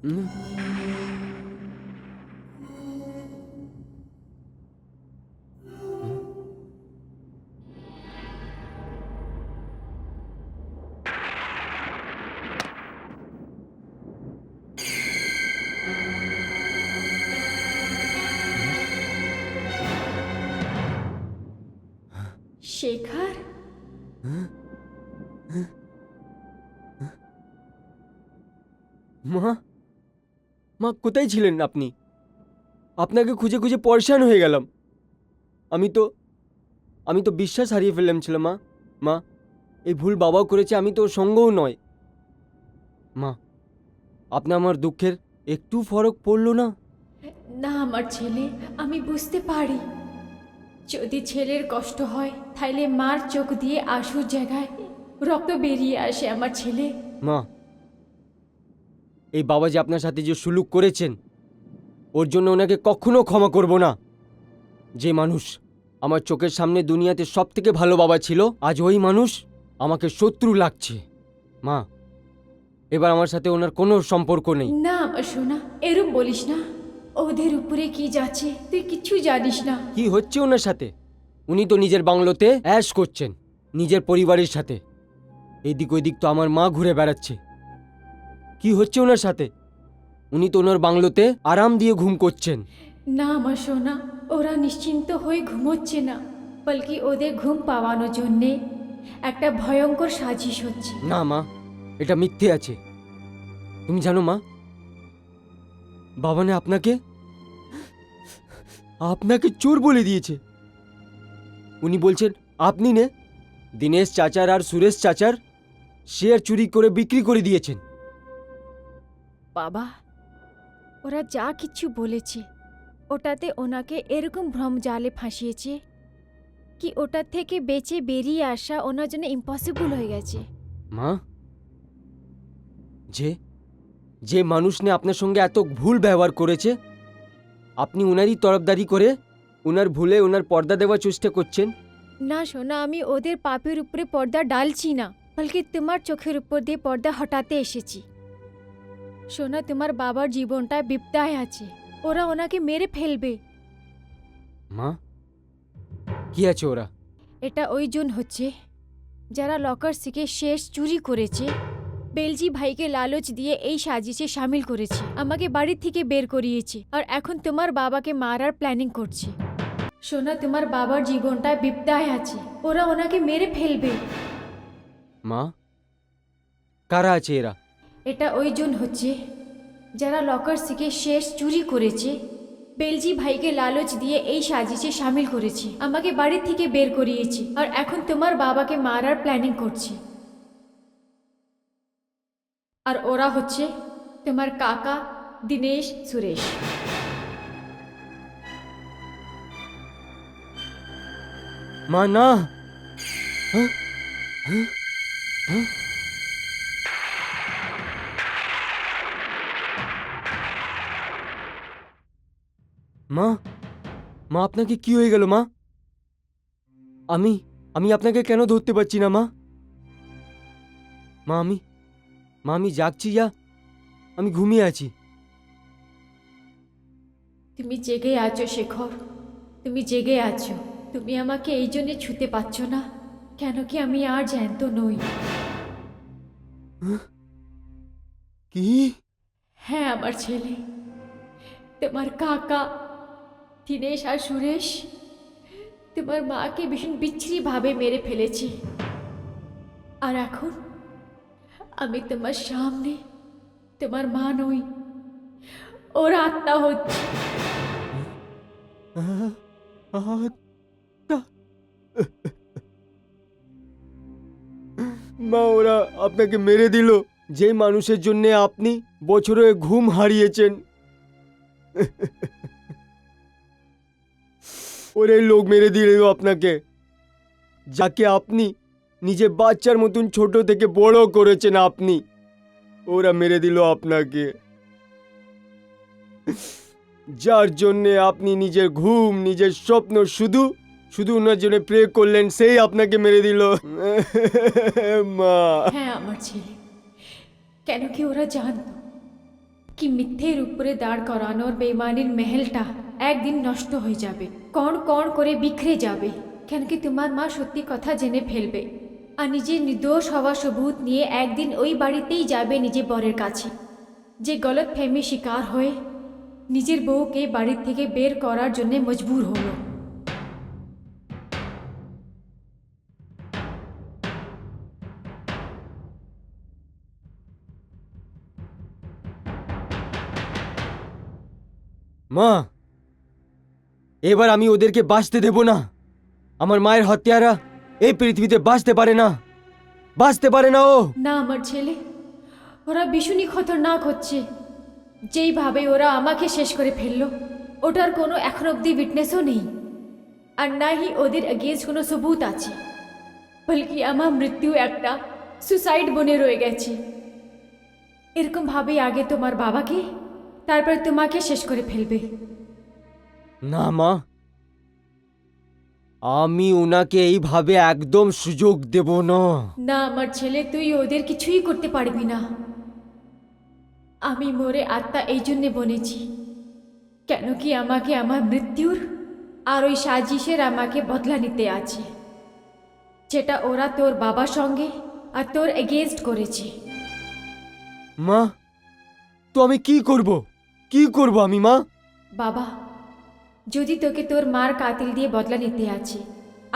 হুম? শেখর, মা, মা কোথায় ছিলেন আপনি? আপনাকে খুঁজে খুঁজে পরেশান হয়ে গেলাম। আমি তো বিশ্বাস হারিয়ে ফেললাম ছিল মা। মা, এই ভুল বাবাও করেছে, আমি তো ওর সঙ্গও নয়। মা, আপনি আমার দুঃখের একটু ফরক পড়লো না? না আমার ছেলে, আমি বুঝতে পারি যদি ছেলের কষ্ট হয় তাইলে মার চোখ দিয়ে আঁসুর জায়গায় রক্ত বেরিয়ে আসে আমার ছেলে। মা, এই বাবা যে আপনার সাথে যে সুলুক করেছেন ওর জন্য ওনাকে কখনো ক্ষমা করব না। যে মানুষ আমার চোখের সামনে দুনিয়াতে সব থেকে ভালো বাবা ছিল, আজ ওই মানুষ আমাকে শত্রু লাগছে। মা, এবার আমার সাথে ওনার কোনো সম্পর্ক নেই। না আমার সোনা, এরম বলিস না। ওদের উপরে কি যাচ্ছে তুই কিচ্ছু জানিস না। কি হচ্ছে ওনার সাথে? উনি তো নিজের বাংলোতে অ্যাশ করছেন নিজের পরিবারের সাথে। এদিক ওইদিক তো আমার মা ঘুরে বেড়াচ্ছে। কি হচ্ছে ওনার সাথে? উনি তো ওনার বাংলোতে আরাম দিয়ে ঘুম করছেন। না আমার সোনা, ওরা নিশ্চিন্ত হয়ে ঘুমোচ্ছে না, বলকি ওদের ঘুম পাওয়ানোর জন্যে একটা ভয়ঙ্কর সাজিশ হচ্ছে। না মা, এটা মিথ্যে আছে। তুমি জানো মা, বাবা ne আপনাকে আপনাকে চোর বলে দিয়েছে। উনি বলছেন আপনি নে দিনেশ চাচার আর সুরেশ চাচার শেয়ার চুরি করে বিক্রি করে দিয়েছেন। বাবা, ওরা যা কিছু বলেছে ওটাতে ওনাকে এরকম ভ্রমজালে ফাঁসিয়েছে কি ওটা থেকে বেঁচে বেরিয়ে আসা ওনার জন্য ইম্পসিবল হয়ে গেছে। মা, যে যে মানুষ নে আপনার সঙ্গে এত ভুল ব্যবহার করেছে, আপনি উনারই তরফদারি করে উনার ভুলে উনার পর্দা দেওয়ার চেষ্টা করছেন। না সোনা, আমি ওদের পাপের উপরে পর্দা ডালছি না, বলকি তোমার চোখের উপর দিয়ে পর্দা হটাতে এসেছি। সোনা, তোমার বাবার জীবনটা বিপদায় আছে, ওরা ওনাকে মেরে ফেলবে। মা, কি আছে ওরা? এটা ওই জন হচ্ছে যারা লকার থেকে শেষ চুরি করেছে, বেলজি ভাইকে লালচ দিয়ে এই সাজিশে সামিল করেছে, আমাকে বাড়ি থেকে বের করিয়েছে, আর এখন তোমার বাবাকে মারার প্ল্যানিং করছে। সোনা, তোমার বাবার জীবনটা বিপদায় আছে, ওরা ওনাকে মেরে ফেলবে। মা, কারা আছে এরা? এটা ওই জন হচ্ছে যারা লকার থেকে শেষ চুরি করেছে, বেলজি ভাইকে লালচ দিয়ে এই সাজিশে সামিল করেছে, আমাকে বাড়ি থেকে বের করিয়েছে, আর এখন তোমার বাবাকে মারার প্ল্যানিং করছে। আর ওরা হচ্ছে তোমার কাকা দিনেশ সুরেশ। মা না। হ্যাঁ? হ্যাঁ? হ্যাঁ? মা, মা আপনাকে কি হয়ে গেল মা? আমি আমি আপনাকে কেন ধরতে পারছি না মা? মা, আমি জাগছি যা আমি ঘুমিয়ে আছি। তুমি জেগে আছো শেখর, তুমি জেগে আছো। তুমি আমাকে এই জন্যে ছুতে পারছ না কেন কি আমি আর জ্যান্ত নই। কি? হ্যাঁ আমার ছেলে, তোমার কাকা দিনেশ আর সুরেশ তোমার মাকে ভীষণ বিচ্ছিরিভাবে মেরে ফেলেছে, আর এখন আমি তোমার সামনে তোমার মা নই, ওর আত্মা হচ্ছে। মা, ওরা আপনাকে মেরে দিল যে মানুষের জন্য আপনি বছরে ঘুম হারিয়েছেন। ওরে লোক মেরে দিল আপনাকে, যাকে আপনি নিজে বাচ্চার মতন ছোট থেকে বড় করেছেন আপনি। ওরা মেরে দিল আপনাকে, যার জন্যে আপনি নিজের ঘুম নিজের স্বপ্ন শুধু শুধু ওনার জন্য প্রে করলেন, সেই আপনাকে মেরে দিল। মা। হ্যাঁ আমার ছেলে, কেন কি ওরা জানতো কি মিথ্যের উপরে দাঁড় করানোর বেইমানির মেহেলটা একদিন নষ্ট হয়ে যাবে, কণ কণ করে বিখরে যাবে, কেন কি তোমার মা সত্যি কথা জেনে ফেলবে, আর নিজের নির্দোষ হওয়া সবুত নিয়ে একদিন ওই বাড়িতেই যাবে নিজের বরের কাছে, যে গলত ফেমি শিকার হয়ে নিজের বউকে বাড়ি থেকে বের করার জন্য মজবুর হলো। মা, এবার আমি ওদেরকে বাঁচতে দেব না। আমার মায়ের হত্যারা এই পৃথিবীতে বাঁচতে পারে না, বাঁচতে পারে না ও। না আমার ছেলে, ওরা ভীষণই খতরনাক হচ্ছে। যেইভাবে ওরা আমাকে শেষ করে ফেললো, ওটার কোনো এখন অবধি উইটনেসও নেই, আর না হি ওদের এগেন্স্ট কোনো সবুত আছে। বলকি আমার মৃত্যু একটা সুসাইড বনে রয়ে গেছে। এরকম ভাবে আগে তোমার বাবাকে, তারপর তোমাকে শেষ করে ফেলবে। না মা, আমি ওনাকে এইভাবে একদম সুযোগ দেব না। না আমার ছেলে, তুই ওদের কিছুই করতে পারবি না। আমি মরে আত্মা এই জন্যে বনেছি, কেন কি আমাকে আমার মৃত্যুর আর ওই সাজিশের আমাকে বদলা নিতে আছে, যেটা ওরা তোর বাবার সঙ্গে আর তোর এগেনস্ট করেছে। মা, তো আমি কি করব, কি করব আমি মা? বাবা, যদি তোকে তোর মার কাতিল দিয়ে বদলা নিতে আছে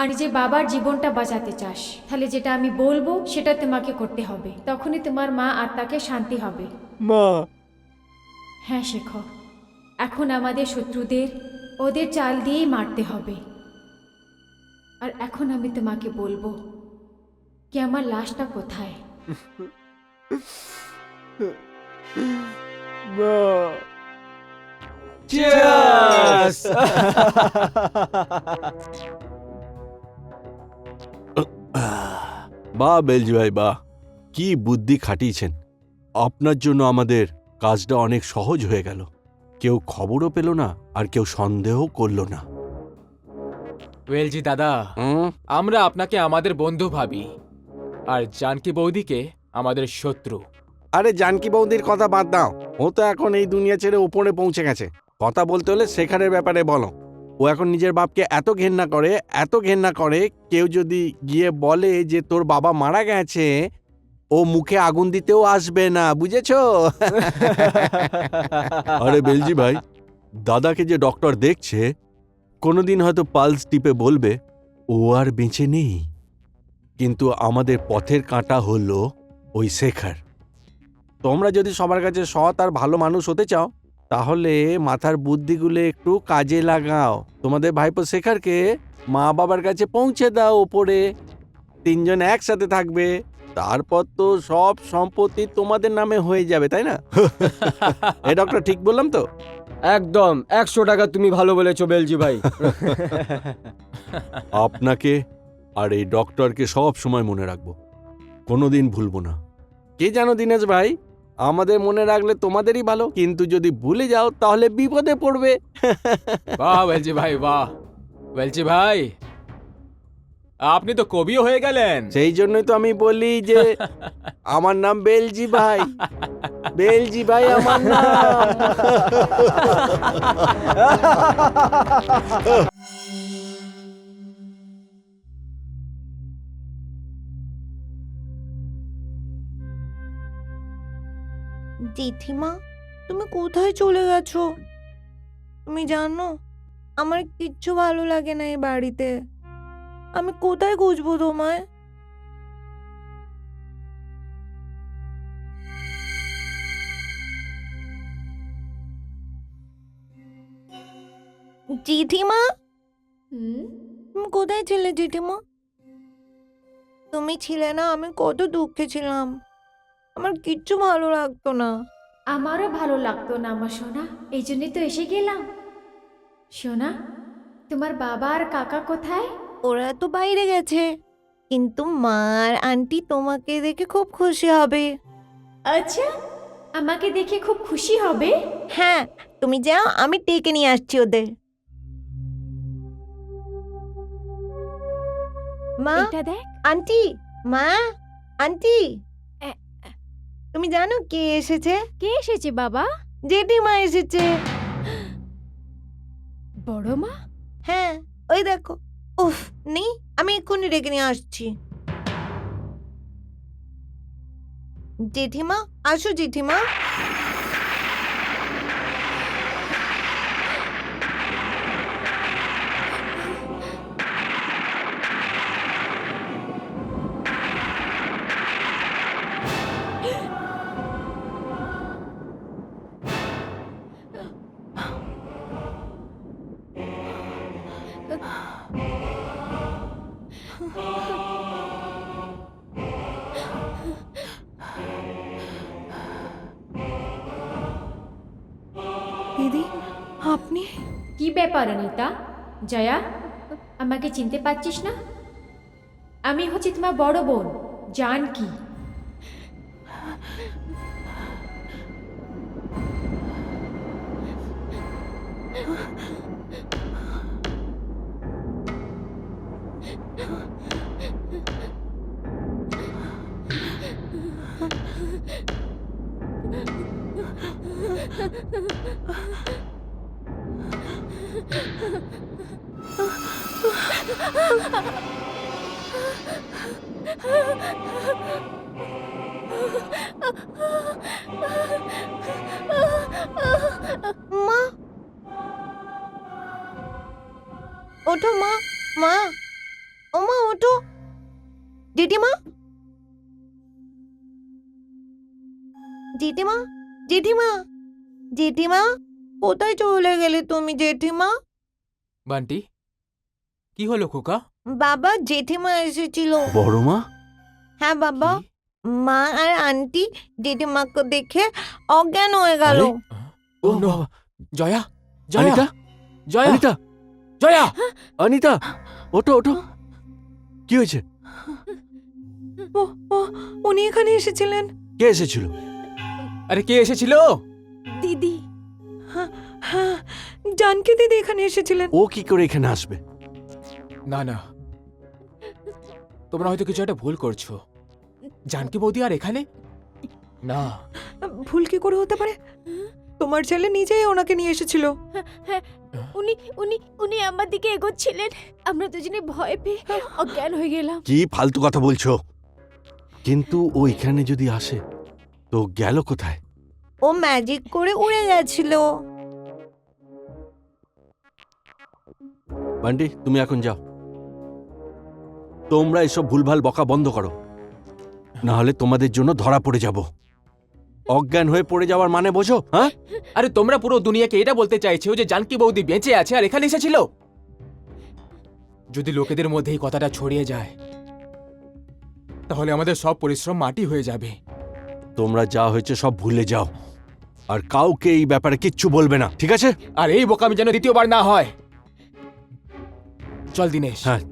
আর যে বাবার জীবনটা বাঁচাতে চাস, তাহলে যেটা আমি বলবো সেটা তোমাকে করতে হবে, তখনই তোমার মা আত্মাকে শান্তি হবে। মা, হ্যাঁ শেখর, এখন আমাদের শত্রুদের ওদের চাল দিয়েই মারতে হবে। আর এখন আমি তোমাকে বলবো কি আমার লাশটা কোথায়। Cheers! বাহ বেলজি ভাই, বাহ, কি বুদ্ধি খাটিয়েছেন। আপনার জন্য আমাদের কাজটা অনেক সহজ হয়ে গেল। কেউ খবরও পেল না, আর কেউ সন্দেহ করলো না। ওয়েলজি দাদা, হুম? আমরা আপনাকে আমাদের বন্ধু ভাবি, আর জানকি বৌদিকে আমাদের শত্রু। আরে জানকি বৌদির কথা বাদ দাও, ও তো এখন এই দুনিয়া ছেড়ে উপরে পৌঁছে গেছে। কথা বলতে হলে শেখারের ব্যাপারে বলো। ও এখন নিজের বাপকে এত ঘেন্না করে, এত ঘেন্না করে, কেউ যদি গিয়ে বলে যে তোর বাবা মারা গেছে, ও মুখে আগুন দিতেও আসবে না, বুঝেছো? আরে বেলজি ভাই, দাদাকে যে ডক্টর দেখছে, কোনোদিন হয়তো পালস টিপে বলবে ও আর বেঁচে নেই, কিন্তু আমাদের পথের কাঁটা হলো ওই শেখার। তোমরা যদি সবার কাছে সৎ আর ভালো মানুষ হতে চাও, তাহলে মাথার বুদ্ধিগুলো একটু কাজে লাগাও। তোমাদের ভাইপো শেখারকে মা বাবার কাছে পৌঁছে দাও ওপরে, তিনজন একসাথে থাকবে, তারপর তো সব সম্পত্তি তোমাদের নামে হয়ে যাবে, তাই না? এ ডক্টর ঠিক বললাম তো? একদম 100 টাকা তুমি ভালো বলেছো বেলজি ভাই। আপনাকে আর এই ডক্টরকে সব সময় মনে রাখবো, কোনোদিন ভুলবো না। কে জানো দিনেশ ভাই, আমাদের মনে রাখলে তোমাদেরই ভালো, কিন্তু যদি ভুলে যাও তাহলে বিপদে পড়বে। বাহ ওয়েলজি ভাই, বাহ ওয়েলজি ভাই, আপনি তো কবিও হয়ে গেলেন। সেই জন্যই তো আমি বলি যে আমার নাম বেলজি ভাই, বেলজি ভাই আমার নাম। জেঠিমা, তুমি কোথায় চলে গেছো? তুমি জানো আমার কিচ্ছু ভালো লাগে না এই বাড়িতে। আমি কোথায় খুঁজবো তোমায়? জেঠিমা, তুমি কোথায় ছিলে জেঠিমা? তুমি ছিলে না, আমি কত দুঃখে ছিলাম। আমার কিচ্ছু ভালো লাগতো না। আমারও ভালো লাগতো না আমার সোনা, এই জন্যই তো এসে গেলাম। সোনা, তোমার বাবা আর কাকা কোথায়? ওরা তো বাইরে গেছে, কিন্তু মা আর আন্টি তোমাকে দেখে খুব খুশি হবে। আচ্ছা, আমাকে দেখে খুব খুশি হবে? হ্যাঁ, তুমি যাও, আমি ডেকে নিয়ে আসছি ওদের। মা, এটা দেখ। আন্টি, মা, আন্টি, এ- তুমি জানো কে এসেছে? কে এসেছে বাবা? জেঠিমা এসেছে। বড় মা? হ্যাঁ, ওই দেখো। উফ, নেই, আমি এক্ষুনি ডেকে নিয়ে আসছি। জেঠিমা, আসো জেঠিমা। আপনি কি ব্যাপার অনিতা? জয়া, আমাকে চিনতে পারছিস না? আমি হচ্ছি তোমার বড় বোন জানকী। মা, ওঠো মা। মা, ও মা ওঠো। জেঠিমা, জেঠিমা, জেঠিমা, জেঠিমা, কোথায় চলে গেলে তুমি জেঠিমা? বান্টি কি হলো খোকা? বাবা, জেঠিমা এসেছিল। বড় মা? হ্যাঁ বাবা, কি? মা আর আন্টি জেঠিমাকে দেখে অজ্ঞান হয়ে গেল। আরে? ও ও নো! বাবা! জয়া, জয়া, অনিতা, জয়া, অনিতা, জয়া! অনিতা, ওঠো ওঠো। কি হয়েছে? ও ও উনি এখানে এসেছিলেন। কে এসেছিল? আরে কে এসেছিল? দিদি, হ্যাঁ, জানকী দিদি এখানে এসেছিলেন। ও কি করে এখানে আসবে? না না, তোমরা হয়তো কিছু একটা ভুল করছো। জানকী বৌদি আর এখানে না। ভুল কি করে হতে পারে? তোমার ছেলে নিজেই ওনাকে নিয়ে এসেছিল। হ্যাঁ, উনি উনি উনি আমার দিকে এগোচ্ছিলেন। আমরা দুজনে ভয় পেয়ে অজ্ঞান হয়ে গেলাম। কি ফালতু কথা বলছো? কিন্তু ও এখানে যদি আসে তো গেল কোথায়? ও ম্যাজিক করে উড়ে গেছিল। বান্টি, তুমি এখন যাও। তোমরা এসব ভুলভাল বকা বন্ধ করো, না হলে তোমাদের জন্য ধরা পড়ে যাব। অজ্ঞান হয়ে পড়ে যাওয়ার মানে বোঝো? হ্যাঁ, আরে তোমরা পুরো দুনিয়াকে এটা বলতে চাইছো যে জানকী বৌদি বেঁচে আছে আর এখানে এসেছিল? যদি লোকেদের মধ্যে এই কথাটা ছড়িয়ে যায় তাহলে আমাদের সব পরিশ্রম মাটি হয়ে যাবে। তোমরা যা হয়েছে সব ভুলে যাও, আর কাউকে এই ব্যাপারে কিচ্ছু বলবে না, ঠিক আছে? আর এই বোকামি যেন দ্বিতীয়বার না হয়। চল দিনেশ। হ্যাঁ।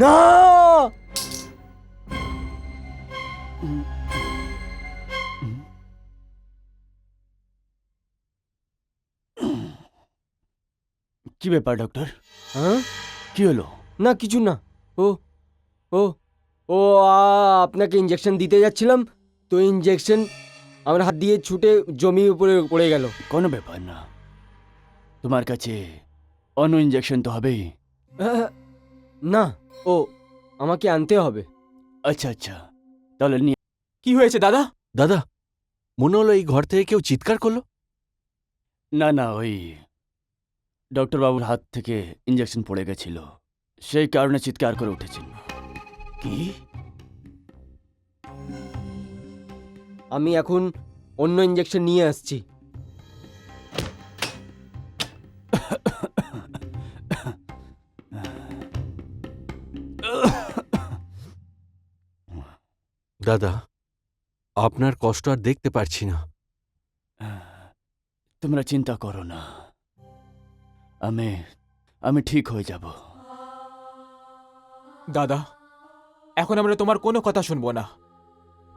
না! কি ব্যাপার ডক্টর? হ্যাঁ? কি হলো? না কিছু না। ও ও ও আপনাকে ইঞ্জেকশন দিতে যাচ্ছিলাম, তো ইঞ্জেকশন আমার হাত দিয়ে ছুটে জমির উপরে পড়ে গেল। কোনো ব্যাপার না, তোমার কাছে অন্য ইঞ্জেকশন তো হবেই। না, ও আমাকে আনতে হবে। আচ্ছা আচ্ছা, তাহলে নিয়ে। কি হয়েছে দাদা? দাদা, মনে হলো এই ঘর থেকে কেউ চিৎকার করলো। না না, ওই ডক্টর বাবুর হাত থেকে ইঞ্জেকশন পড়ে গেছিল, সেই কারণে চিৎকার করে উঠেছিল। কি? আমি এখন অন্য ইঞ্জেকশন নিয়ে আসছি। দাদা, আপনার কষ্ট আর দেখতে পারছি না। তোমরা চিন্তা করো না, আমি আমি ঠিক হয়ে যাব। দাদা, এখন আমরা তোমার কোনো কথা শুনবো না।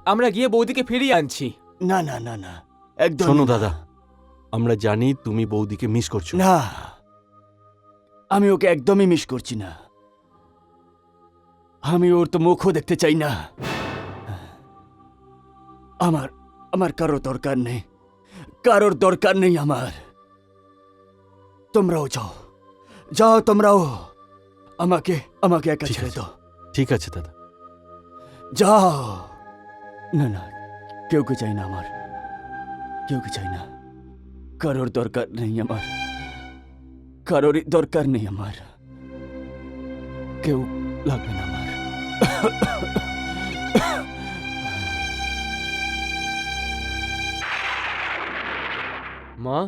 আমরা গিয়ে বৌদিকে ফিরিয়ে আনছি। না না না না, একদম শোনো দাদা, আমরা জানি তুমি বৌদিকে মিস করছো। না, আমি ওকে একদমই মিস করছি না। আমি ওর তো মুখও দেখতে চাই না। আমার আমার কারোর দরকার নেই, কারোর দরকার নেই আমার। তোমরাও যাও, যাও তোমরাও। আমাকে আমাকে একা ঠিক ছেড়ে আছে। দাও। ঠিক আছে দাদা। যাও। না না, কেউকে চাই না আমার, কেউকে চাই না। কারোর দরকার নেই আমার, কারোরই দরকার নেই আমার। কেউ লাগবে না আমার। মা,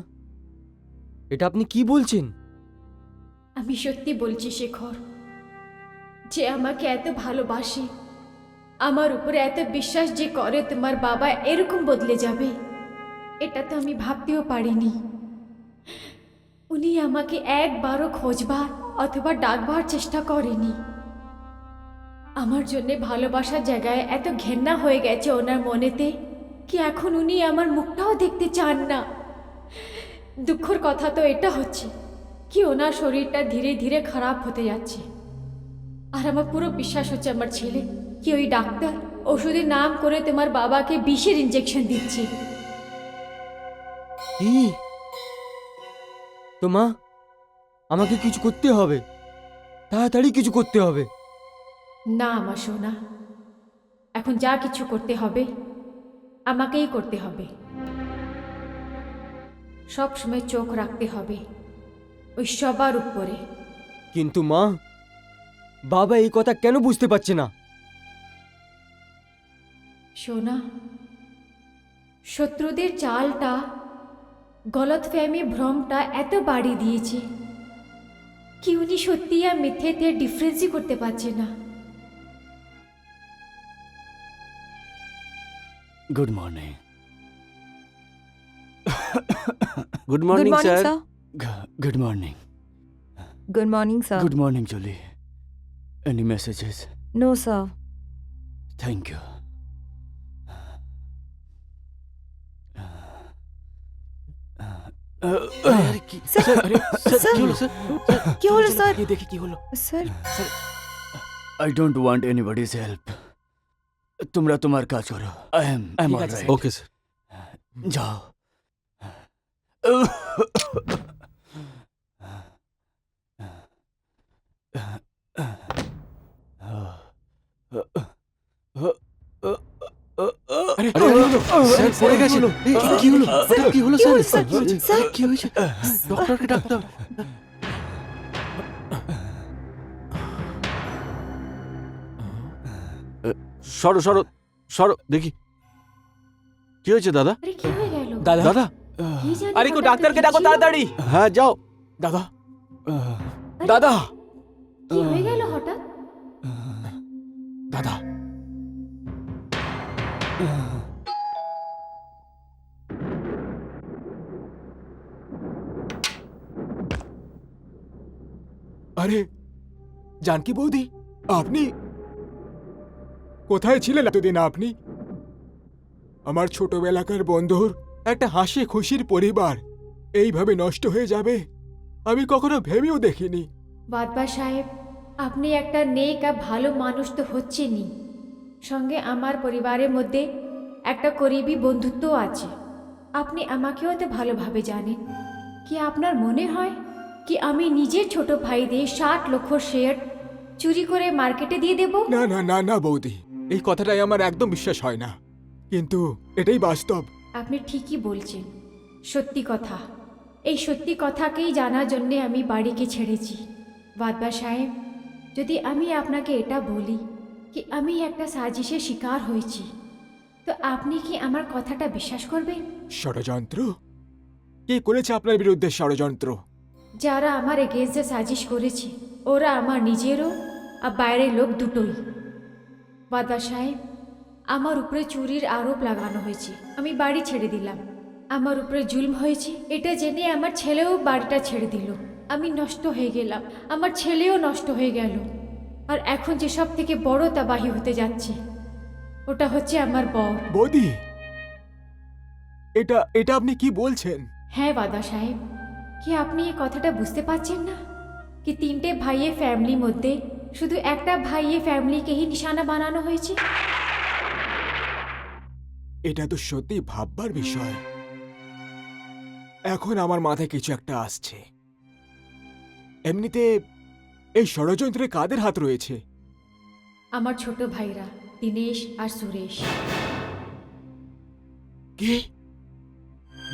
এটা আপনি কি বলছেন? আমি সত্যি বলছি শেখর, যে আমাকে এত ভালোবাসে, আমার উপরে এত বিশ্বাস যে করে, তোমার বাবা এরকম বদলে যাবে এটা তো আমি ভাবতেও পারিনি। উনি আমাকে একবারও খোঁজবার অথবা ডাকবার চেষ্টা করেনি। আমার জন্যে ভালোবাসার জায়গায় এত ঘেন্না হয়ে গেছে ওনার মনেতে কি এখন উনি আমার মুখটাও দেখতে চান না। দুঃখের কথা তো এটা হচ্ছে কি ওনার শরীরটা ধীরে ধীরে খারাপ হতে যাচ্ছে। আর আমার পুরো বিশ্বাস হচ্ছে আমার ছেলে কি ওই ডাক্তার ওষুধের নাম করে তোমার বাবাকে বিষের ইঞ্জেকশন দিচ্ছে। কি? তো মা, আমাকে কিছু করতে হবে, তাড়াতাড়ি কিছু করতে হবে। না আমার সোনা, এখন যা কিছু করতে হবে আমাকেই করতে হবে। সব সময় চোখ রাখতে হবে ওই সবার উপরে। কিন্তু মা, বাবা এই কথা কেন বুঝতে পারছে না? সোনা, শত্রুদের চালটা, গলতফহমি ভ্রমটা এত বাড়িয়ে দিয়েছে কি উনি সত্যি আর মিথ্যেতে ডিফারেন্সই করতে পারছে না। Good morning. Good morning sir. Good morning. Good morning, sir. Good morning, Julie. Any messages? No, sir. Thank you. আরে কি স্যার, আরে স্যার, কি হলো স্যার? কি হলো স্যার? গিয়ে দেখি কি হলো। Sir, I don't want anybody's help. তোমরা তোমার কাজ করো। I am ঠিক all আছে, right. Okay sir. যাও। আরে আরে স্যার পড়ে গেছে। এই, কি হলো? স্যার কি হলো কি স্যার? হলো, স্যার? স্যার, কি হয়েছে? ডক্টরকে ডাকতে হবে। সরো সরো সরো দেখি কি হয়েছে দাদা। আরে কি হয়ে গেল? দাদা, দাদা কি জানি আরে কেউ হঠাৎ ডাক্তারকে কি ডাকো ছিল? তাড়াতাড়ি। হ্যাঁ যাও। দাদা, আরে, দাদা, কি হয়ে গেল হঠাৎ? দাদা। আরে জানকি বৌদি, আপনি কোথায় ছিলেন এতদিন? আপনি আমার ছোটবেলাকার বন্ধুর একটা হাসি খুশির পরিবার এইভাবে নষ্ট হয়ে যাবে আমি কখনো ভেবেও দেখিনি। বাদবা সাহেব, আপনি একটা নেক আর ভালো মানুষ তো হচ্ছেনই, সঙ্গে আমার পরিবারের মধ্যে একটা করিবি বন্ধুত্বও আছে। আপনি আমাকেও তো ভালোভাবে জানেন। কি আপনার মনে হয় কি আমি নিজের ছোট ভাইদের 60 লক্ষ শেয়ার চুরি করে মার্কেটে দিয়ে দেব? না না না না বৌদি, এই কথাটাই আমার একদম বিশ্বাস হয় না, কিন্তু এটাই বাস্তব। আপনি ঠিকই বলছেন, সত্যি কথা। এই সত্যি কথাকেই জানার জন্যে আমি বাড়িকে ছেড়েছি। বাদবা সাহেব, যদি আমি আপনাকে এটা বলি কি আমি একটা সাজিশের শিকার হয়েছি, তো আপনি কি আমার কথাটা বিশ্বাস করবেন? ষড়যন্ত্র? কে করেছে আপনার বিরুদ্ধে ষড়যন্ত্র? যারা আমার এগেন্সে সাজিশ করেছে ওরা আমার নিজেরও আর বাইরের লোক দুটোই। বাদা সাহেব, আমার উপরে চুরির আরোপ লাগানো হয়েছে, আমি বাড়ি ছেড়ে দিলাম। আমার উপরে জুলম হয়েছে এটা জেনে আমার ছেলেও বাড়িটা ছেড়ে দিল। আমি নষ্ট হয়ে গেলাম, আমার ছেলেও নষ্ট হয়ে গেল। আর এখন যে সব থেকে বড় তাবাহি হতে যাচ্ছে ওটা হচ্ছে আমার বর। বৌদি, এটা এটা আপনি কি বলছেন? হ্যাঁ বাদা সাহেব, কি আপনি এই কথাটা বুঝতে পারছেন না কি তিনটে ভাইয়ের ফ্যামিলির মধ্যে শুধু একটা ভাইয়ের ফ্যামিলিকেই নিশানা বানানো হয়েছে? এটা তো সত্যি ভাববার বিষয়। এখন আমার মাথায় কিছু একটা আসছে। এমনিতে এই ষড়যন্ত্রে কাদের হাত রয়েছে? আমার ছোট ভাইরা দিনেশ আর সুরেশ। কি?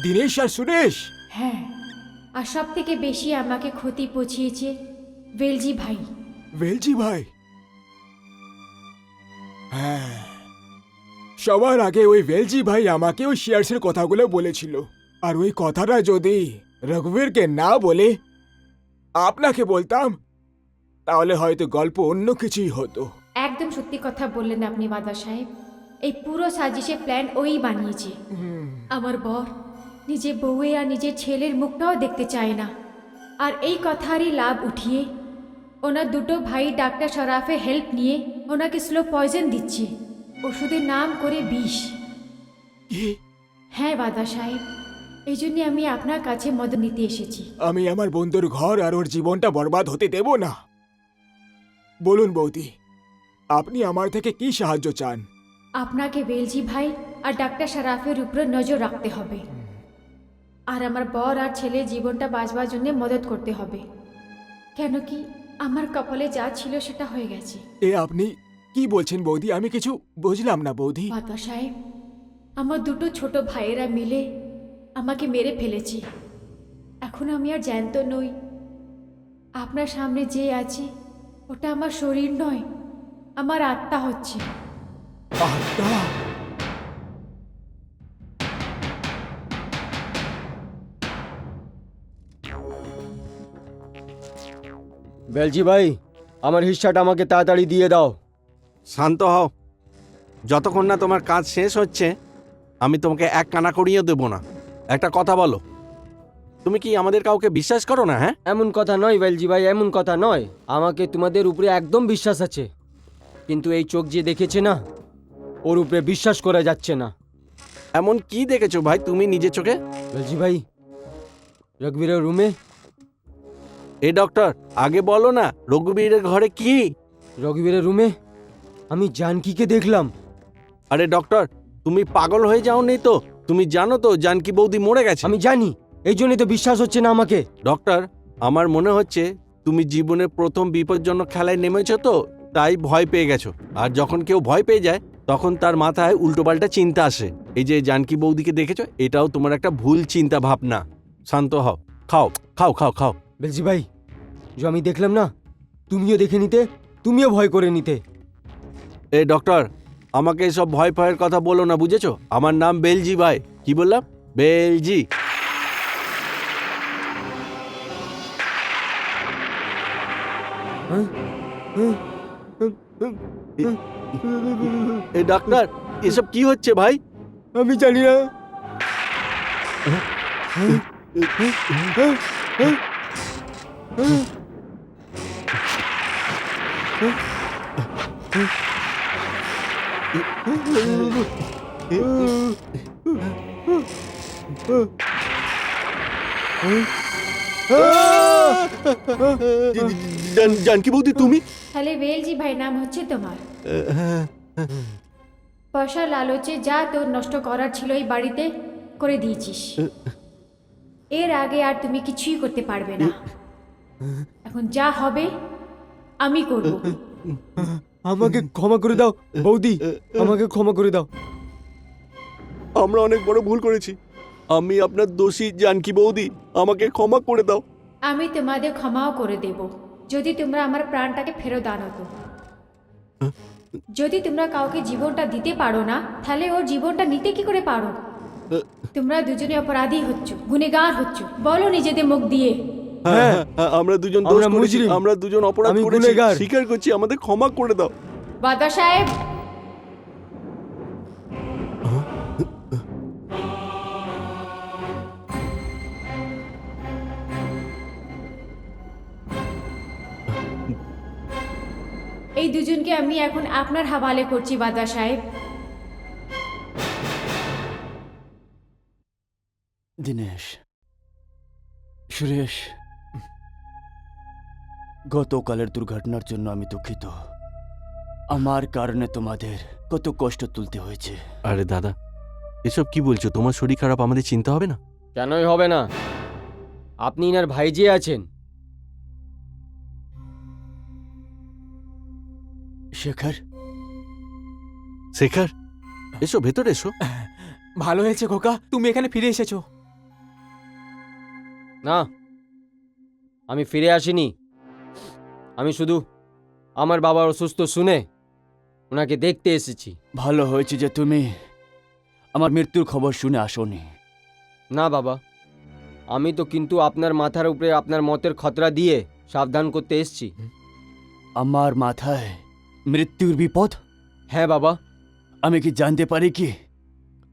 দিনেশ আর সুরেশ? হ্যাঁ, আর সব থেকে বেশি আমাকে ক্ষতি পৌঁছিয়েছে বেলজি ভাই। বেলজি ভাই? হ্যাঁ, সবার আগে ওই বেলজি ভাই আমাকে ওই শেয়ার্সের কথাগুলো বলেছিল। আর ওই কথাটা যদি রঘুবীরকে না বলে আপনাকে বলতাম তাহলে হয়তো গল্প অন্য কিছুই হতো। একদম সত্যি কথা বললেন আপনি বাদা সাহেব। এই পুরো সাজিশের প্ল্যান ওই বানিয়েছে। আমার বর নিজের বউয়ে আর নিজের ছেলের মুখটাও দেখতে চায় না। আর এই কথারই লাভ উঠিয়ে ওনার দুটো ভাই ডাক্তার শরাফের হেল্প নিয়ে ওনাকে স্লো পয়জন দিচ্ছে, ওষুধের নাম করে বিষ। কি? হ্যাঁ বাদা সাহেব, এই জন্যে আমি আপনার কাছে মদত নিতে এসেছি। আমি আমার বন্ধুর ঘর আর ওর জীবনটা বরবাদ হতে দেব না। বলুন বৌদি, আপনি আমার থেকে কি সাহায্য চান? আপনাকে বেলজি ভাই আর ডাক্তার শরাফের উপরে নজর রাখতে হবে, আর আমার বর আর ছেলের জীবনটা বাঁচবার জন্য মদত করতে হবে। কেন কি আমার কপালে যা ছিল সেটা হয়ে গেছে। এ আপনি কি বলছেন বৌদি? আমি কিছু বুঝলাম না বৌদি। বাদা সাহেব, আমার দুটো ছোট ভাইয়েরা মিলে আমাকে মেরে ফেলেছে। এখন আমি আর জ্যান্ত নই। আপনার সামনে যে আছে ওটা আমার শরীর নয়, আমার আত্মা হচ্ছে। আত্মা? বেলজি ভাই, আমার হিস্সাটা আমাকে তাড়াতাড়ি দিয়ে দাও। শান্ত হও। যতক্ষণ না তোমার কাজ শেষ হচ্ছে আমি তোমাকে এক কানা করিয়েও দেবো না। একটা কথা বলো, তুমি কি আমাদের কাউকে বিশ্বাস করো না? হ্যাঁ, এমন কথা নয় বেলজি ভাই, এমন কথা নয়। আমাকে তোমাদের উপরে একদম বিশ্বাস আছে, কিন্তু এই চোখ যে দেখেছে না, ওর উপরে বিশ্বাস করা যাচ্ছে না। এমন কি দেখেছো ভাই তুমি নিজের চোখে? বেলজি ভাই, রঘুবীরের রুমে। এ ডক্টর, আগে বলো না রঘুবীরের ঘরে কি? রঘুবীরের রুমে আমি জানকীকে দেখলাম। আরে ডক্টর, তুমি পাগল হয়ে যাওনি তো? তুমি জানো তো জানকী বৌদি মরে গেছে। আমি জানি, এই জন্যই তো বিশ্বাস হচ্ছে না আমাকে। ডক্টর, আমার মনে হচ্ছে তুমি জীবনের প্রথম বিপজ্জনক খেলায় নেমেছো তো, তাই ভয় পেয়ে গেছো। আর যখন কেউ ভয় পেয়ে যায় তখন তার মাথায় উল্টোপাল্টা চিন্তা আসে। এই যে জানকী বৌদিকে দেখেছো, এটাও তোমার একটা ভুল চিন্তা ভাবনা। শান্ত হও, খাও খাও খাও খাও। বেলজি ভাই, যে আমি দেখলাম না, তুমিও দেখে নিতে, তুমিও ভয় করে নিতে। এ ডক্টর, আমাকে এসব ভয় ভয়ের কথা বলো না, বুঝেছো? আমার নাম বেলজি ভাই। কি বললাম? বেলজি। এ ডাক্তার, এসব কি হচ্ছে ভাই? আমি জানি না। জানকী বৌদি তুমি? তাহলে বেলজি ভাই নাম হচ্ছে তোমার? পয়সা লালচে যা তোর নষ্ট করার ছিল এই বাড়িতে করে দিয়েছিস। এর আগে আর তুমি কিছুই করতে পারবে না। এখন যা হবে আমি করব। আমাকে ক্ষমা করে দাও বৌদি, আমাকে ক্ষমা করে দাও। আমরা অনেক বড় ভুল করেছি। আমি আপনার দোষী জানকী বৌদি, আমাকে ক্ষমা করে দাও। আমি তোমাদের ক্ষমাও করে দেব যদি তোমরা আমার প্রাণটাকে ফেরত আনো তো। যদি তোমরা কাউকে জীবনটা দিতে পারো না, তাহলে ওর জীবনটা নিতে কি করে পারো? তোমরা দুজনে অপরাধী হচ্ছ, গুনেগার হচ্ছ, বলো নিজেদের মুখ দিয়ে। হ্যাঁ হ্যাঁ, আমরা দুজন দোষ আমরা করেছি, মুজরিম। আমরা দুজন অপরাধ আমি করেছি, গুনেগার। স্বীকার করছি, আমাদের ক্ষমা করে দাও। বাদশা সাহেব, এই দুজনকে আমি এখন আপনার হাওয়ালে করছি বাদশা সাহেব। দিনেশ, সুরেশ, গতকালের দুর্ঘটনার জন্য আমি দুঃখিত। আমার কারণে তোমাদের কত কষ্ট তুলতে হয়েছে। আরে দাদা, এসব কি বলছো? তোমার শরীর খারাপ, আমাদের চিন্তা হবে না? কেনই হবে না? আপনি ইনার ভাইজি আছেন। শেখর, শেখর, এসো ভেতরে এসো। ভালো হয়েছে খোকা, তুমি এখানে ফিরে এসেছো। না, আমি ফিরে আসিনি। আমি শুধু আমার বাবার অসুস্থ শুনে ওনাকে দেখতে এসেছি। ভালো হয়েছে যে তুমি আমার মৃত্যুর খবর শুনে আসোনি। না বাবা, আমি তো কিন্তু আপনার মাথার উপরে আপনার মতের খতরা দিয়ে সাবধান করতে এসেছি। আমার মাথায় মৃত্যুর বিপদ? হ্যাঁ বাবা। আমি কি জানতে পারি কি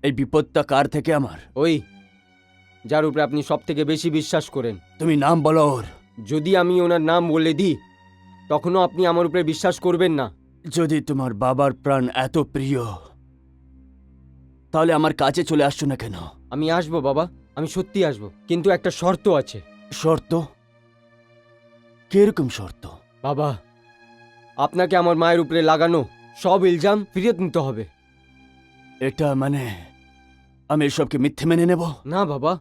এই বিপদটা কার থেকে আমার? ওই যার উপরে আপনি সব থেকে বেশি বিশ্বাস করেন। তুমি নাম বলো ওর। যদি আমি ওনার নাম বলে দিই তখনও আপনি আমার উপরে বিশ্বাস করবেন না। যদি তোমার বাবার প্রাণ এত প্রিয় তাহলে আমার কাছে চলে আসছো না কেন? আমি আসবো বাবা, আমি সত্যি আসবো, কিন্তু একটা শর্ত আছে। শর্ত? কিরকম শর্ত? বাবা, আপনাকে আমার মায়ের উপরে লাগানো সব ইলজাম ফিরিয়ে নিতে হবে। এটা মানে আমি এসবকে মিথ্যে মেনে নেব? না বাবা,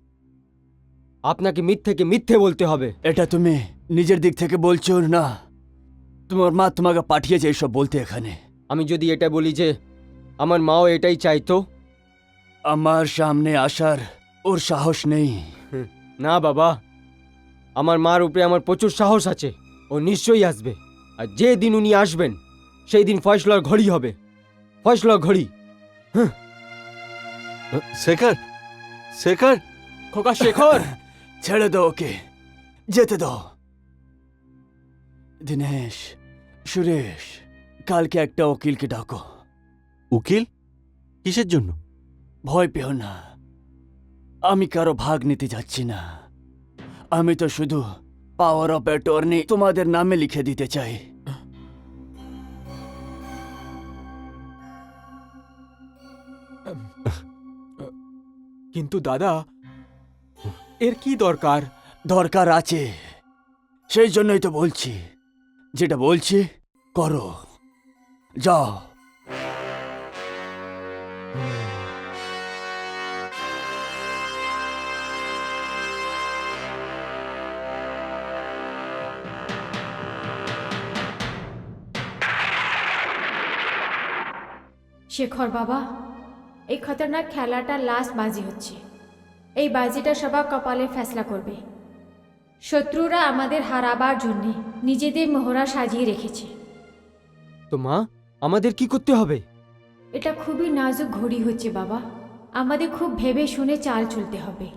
আপনাকে মিথ্যেকে মিথ্যে বলতে হবে। এটা তুমি নিজের দিক থেকে বলছো না তোমার মা তোমাকে পাঠিয়েছে এসব বলতে এখানে? আমি যদি এটা বলি যে আমার মাও এটাই চাইতো? আমার সামনে আসার ওর সাহস নেই। না বাবা, আমার মার উপরে আমার প্রচুর সাহস আছে। ও নিশ্চয়ই আসবে, আর যে দিন উনি আসবেন সেই দিন ফয়সলার ঘড়ি হবে। ফয়সলার ঘড়ি। শেখর, শেখর, খোকা শেখর, ছেড়ে দাও ওকে, যেতে দাও। দিনেশ, সুরেশ, কালকে একটা উকিলকে ডাকো। উকিল? কিসের জন্য? ভয় পেও না, আমি কারো ভাগ নিতে যাচ্ছি না। আমি তো শুধু পাওয়ার অফ অ্যাটর্নি তোমাদের নামে লিখে দিতে চাই। কিন্তু দাদা, এর কি দরকার? দরকার আছে, সেই জন্যই তো বলছি। যেটা বলছি করো, যাও। শেখর বাবা, এই খতরনাক খেলাটা লাস্ট বাজি হচ্ছে। এই বাজিটা সবার কপালে ফেসলা করবে। শত্রুরা আমাদের হারাবার জন্যে নিজেদের মোহরা সাজিয়ে রেখেছে। তো মা, আমাদের কি করতে হবে? এটা খুবই নাজুক ঘড়ি হচ্ছে বাবা, আমাদের খুব ভেবে শুনে চাল চলতে হবে।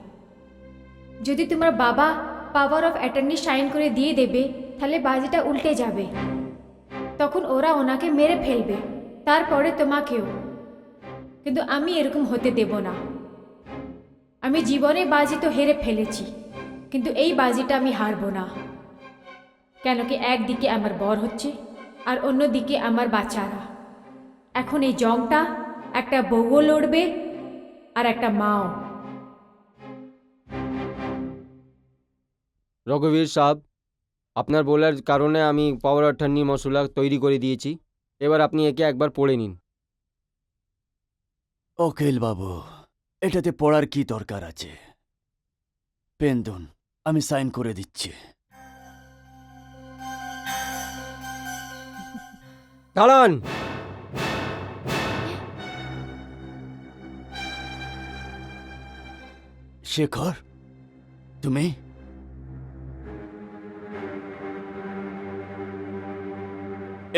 যদি তোমার বাবা পাওয়ার অফ অ্যাটর্নি সাইন করে দিয়ে দেবে তাহলে বাজিটা উল্টে যাবে। তখন ওরা ওনাকে মেরে ফেলবে, তারপরে তোমাকেও। কিন্তু আমি এরকম হতে দেব না। আমি জীবনে বাজি তো হেরে ফেলেছি, কিন্তু এই বাজিটা আমি হারবো না। কেন কি একদিকে আমার বর হচ্ছে আর অন্যদিকে আমার বাচ্চারা। এখন এই জংটা একটা বউও লড়বে আর একটা মাও। রঘুবীর সাহেব, আপনার বলার কারণে আমি পাওয়ার অ্যাটর্নি মশলা তৈরি করে দিয়েছি। এবার আপনি একে একবার পড়ে নিন। উকিল বাবু, এটাতে পড়ার কি দরকার আছে? পেন দিন, আমি সাইন করে দিচ্ছি। দাঁড়ান। শেখর, তুমি?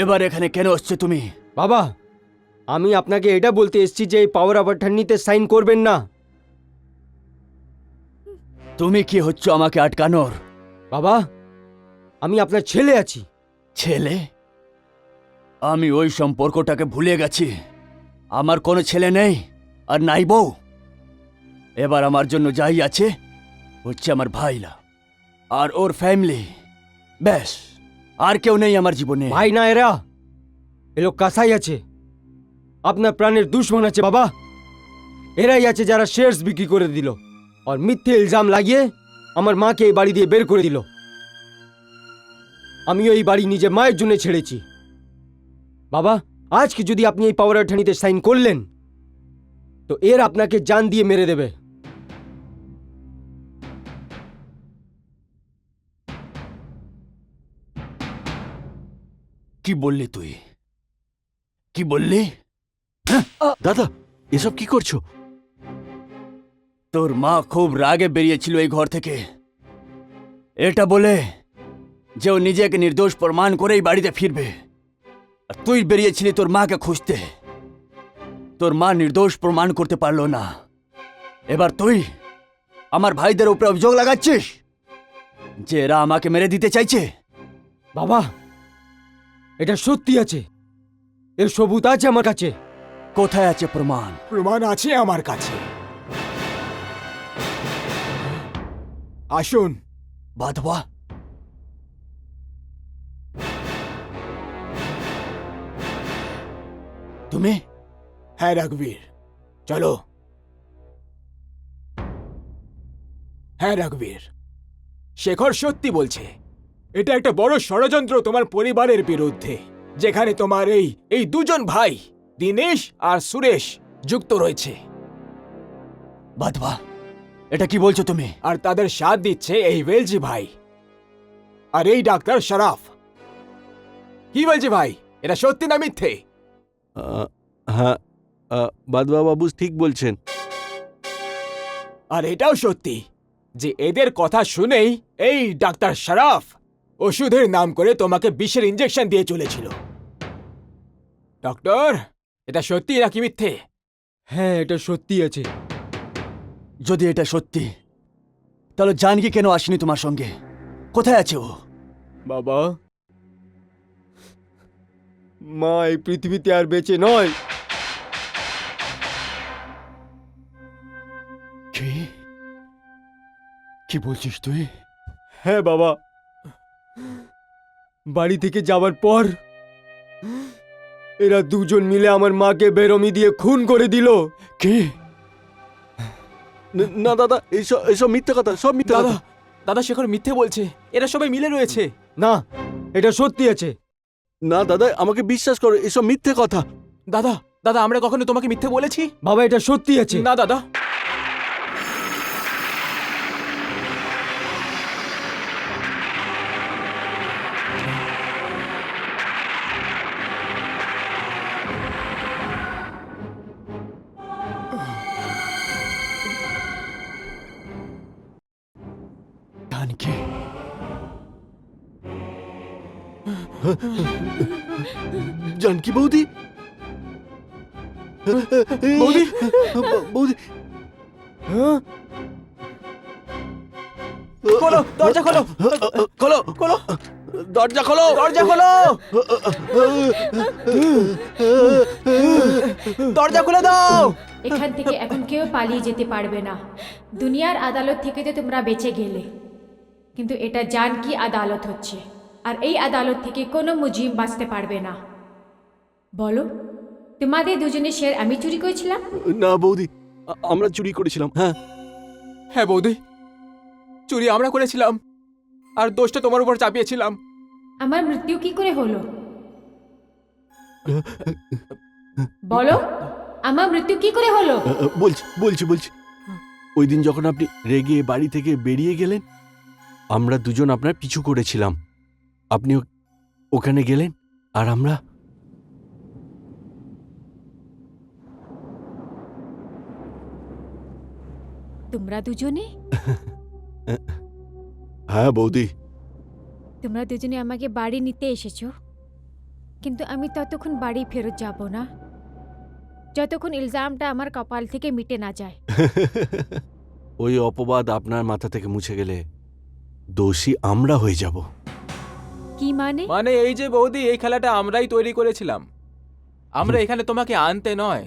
এবার এখানে কেন আসছো তুমি? বাবা, আমি আপনাকে এটা বলতে এসেছি যে এই পাওয়ার অফ অ্যাটর্নিতে সাইন করবেন না। তুমি কি হচ্ছ আমাকে আটকানোর? বাবা, আমি আপনার ছেলে আছি। ছেলে? আমি ওই সম্পর্কটাকে ভুলে গেছি। আমার কোনো ছেলে নেই আর নাই বউ। এবার আমার জন্য যাই আছে হচ্ছে আমার ভাইলা আর ওর ফ্যামিলি। ব্যাস, আর কেউ নেই আমার জীবনে। ভাই না এরা, এ লোক কাসাই আছে, আপনার প্রাণের দুশ্মন আছে বাবা। এরাই আছে যারা শেয়ার্স বিক্রি করে দিল আর মিথ্যে ইলজাম লাগিয়ে আমার মাকে এই বাড়ি দিয়ে বের করে দিল। আমিও এই বাড়ি নিজে মায়ের জন্য ছেড়েছি। বাবা, আজকে যদি আপনি এই পাওয়ার অ্যাটর্নিতে সাইন করলেন তো এর আপনাকে জান দিয়ে মেরে দেবে। কি বললি তুই? কি বললি? দাদা, এসব কি করছো? তোর মা খুব রাগে বেরিয়েছিল এই ঘর থেকে, এটা বলে যে ও নিজেকে নির্দোষ প্রমাণ করেই বাড়িতে ফিরবে। আর তুই বেরিয়েছিলি তোর মাকে খুঁজতে। তোর মা নির্দোষ প্রমাণ করতে পারলো না। এবার তুই আমার ভাইদের উপরে অভিযোগ লাগাচ্ছিস যে এরা আমাকে মেরে দিতে চাইছে। বাবা, এটা সত্যি আছে, এর সবুত আছে আমার কাছে। কোথায় আছে প্রমাণ? প্রমাণ আছে আমার কাছে। আসুন। বাধবা, তুমি? হ্যাঁ রঘুবীর, চলো। হ্যাঁ রঘুবীর, শেখর সত্যি বলছে। এটা একটা বড় ষড়যন্ত্র তোমার পরিবারের বিরুদ্ধে, যেখানে তোমার এই দুজন ভাই দিনেশ আর সুরেশ যুক্ত রয়েছে। বাধবা, এটা কি বলছো তুমি? আর তাদের সাথ দিচ্ছে এই ভেলজি ভাই আর এই ডাক্তার শরাফ। কি বলছি ভাই, এটা সত্যি না মিথ্যে? হ্যাঁ, বাদবা বাবু ঠিক বলছেন। আর এটাও সত্যি যে এদের কথা শুনেই এই ডাক্তার শরাফ ওষুধের নাম করে তোমাকে বিষের ইঞ্জেকশন দিয়ে চলেছিল। ডক্টর, এটা সত্যি নাকি মিথ্যে? হ্যাঁ, এটা সত্যি আছে। যদি এটা সত্যি তাহলে জানকি কেন আসেনি তোমার সঙ্গে? কোথায় আছে ও? বাবা, মা এই পৃথিবীতে আর বেঁচে নয়। কি কি বলছিস তুই? হ্যাঁ বাবা, বাড়ি থেকে যাবার পর এরা দুজন মিলে আমার মাকে বেরমি দিয়ে খুন করে দিল। কি? না দাদা, এসব মিথ্যে কথা, সব মিথ্যে দাদা, কথা। দাদা শেখর মিথ্যে বলছে। এরা সবাই মিলে রয়েছে। না, এটা সত্যি আছে। না দাদা, আমাকে বিশ্বাস করো, এসব মিথ্যে কথা। দাদা, দাদা আমরা কখনো তোমাকে মিথ্যে বলেছি? বাবা, এটা সত্যি আছে। না দাদা। জানকি, জানকি বৌদি, বৌদি? বৌদি, হ্যাঁ? খোলো, দরজা খোলো, খোলো, খোলো, দরজা খোলো, দরজা খোলো, দরজা খুলে দাও। এখান থেকে এখন কেউ পালিয়ে যেতে পারবে না। দুনিয়ার আদালত থেকে তো তোমরা বেঁচে গেলে, কিন্তু এটা জানকি আদালত হচ্ছে, আর এই আদালত থেকে কোনো মুজিম বাঁচতে পারবে না। বলো, তোমাদের দুজনের শেয়ার আমি চুরি করেছিলাম? না বৌদি, আমরা চুরি করেছিলাম। হ্যাঁ, হ্যাঁ বৌদি, চুরি আমরা করেছিলাম আর দোষটা তোমার উপর চাপিয়েছিলাম। আমার মৃত্যু কি করে হলো? বলো, আমার মৃত্যু কি করে হলো? বলছি বলছি বলছি ওই দিন যখন আপনি রেগে বাড়ি থেকে বেরিয়ে গেলেন, আমরা দুজন আপনার পিছু করেছিলাম। আপনি ওখানে গেলেন আর আমরা তোমরা দুজনে? হ্যাঁ বৌদি, তোমরা দুজনে আমাকে বাড়ি নিতে এসেছো, কিন্তু আমি ততক্ষণ বাড়ি ফেরত যাব না যতক্ষণ ইলজামটা আমার কপাল থেকে মিটে না যায়। ওই অপবাদ আপনার মাথা থেকে মুছে গেলে দোষী আমরা হয়ে যাব। কি মানে? মানে এই যে বৌদি, এই খেলাটা আমরাই তৈরি করেছিলাম। আমরা এখানে তোমাকে আনতে নয়,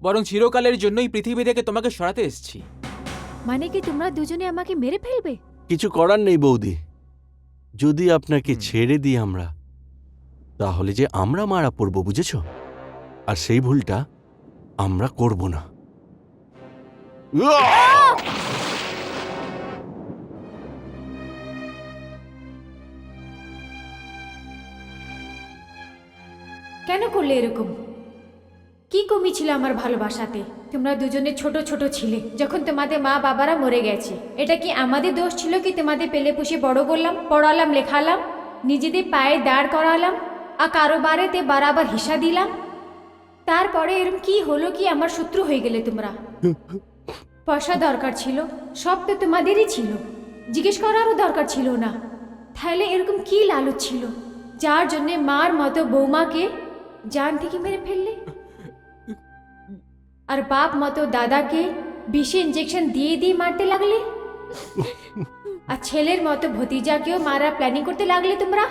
বরং চিরকালের জন্যই পৃথিবী থেকে তোমাকে সরাতে এসেছি। মানে কি তোমরা দুজনে আমাকে মেরে ফেলবে? কিছু করার নেই বৌদি, যদি আপনাকে ছেড়ে দিই আমরা, তাহলে যে আমরা মারা পড়ব, বুঝেছ? আর সেই ভুলটা আমরা করব না। কেন করলে এরকম? কি কমি ছিল আমার ভালোবাসাতে? তোমরা দুজনে ছোট ছোট ছিলে যখন তোমাদের মা বাবারা মরে গেছে। এটা কি আমাদের দোষ ছিল কি তোমাদের পেলে পুষে বড় করলাম, পড়ালাম, লেখালাম, নিজেদের পায়ে দাঁড় করালাম, আর কারোবারেতে বরাবর হিসা দিলাম? তারপরে এরম কি হলো কি আমার শত্রু হয়ে গেলে তোমরা? পয়সা দরকার ছিল, সব তো তোমাদেরই ছিল, জিজ্ঞেস করারও দরকার ছিল না। তাহলে এরকম কি লালচ ছিল যার জন্যে মার মতো বৌমাকে জান থেকে মেরে ফেললে? আর বাপ মতো দাদাকে বিষে ইঞ্জেকশন দিয়ে দিয়ে মারতে লাগলে? আর ছেলের মতো ভতিজাকেও মারা প্ল্যানিং করতে লাগলে তোমরা?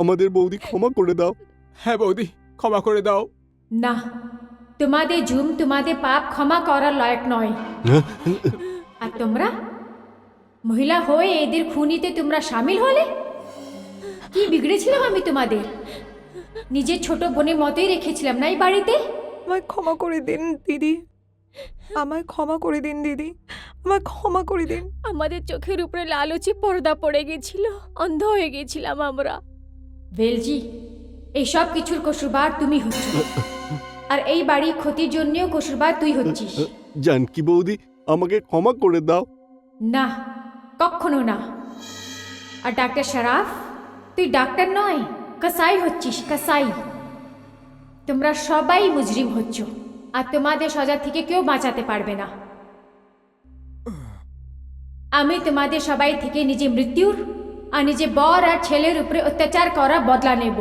আমাদের বৌদি ক্ষমা করে দাও। হ্যাঁ বৌদি, ক্ষমা করে দাও। না, তোমাদের জুম তোমাদের পাপ ক্ষমা করার লায়ক নয়। আর তোমরা মহিলা হয়ে এদের খুনিতে তোমরা সামিল হলে? কি বিগড়েছিলাম আমি তোমাদের? নিজের ছোট বোনের মতোই রেখেছিলাম না এই বাড়িতে? আমায় ক্ষমা করে দিন দিদি, আমায় ক্ষমা করে দিন দিদি, আমায় ক্ষমা করে দিন। আমাদের চোখের উপরে লালচে পর্দা পড়ে গেছিল, অন্ধ হয়ে গেছিলাম আমরা। ভেলজি, এই সব কিছুর কসুরবার তুমি হচ্ছ, আর এই বাড়ির ক্ষতির জন্যও কসুরবার তুই হচ্ছিস। জানকি বৌদি, আমাকে ক্ষমা করে দাও। না, কখনো না। আর ডাক্তার শরাফ, তুই ডাক্তার নয়, কসাই হচ্ছিস, কসাই। তোমরা সবাই মুজরিম হচ্ছ, আর তোমাদের সজা থেকে কেউ বাঁচাতে পারবে না। আমি তোমাদের সবাই থেকে নিজে মৃত্যুর আর নিজে বর আর ছেলের উপরে অত্যাচার করা বদলা নেব।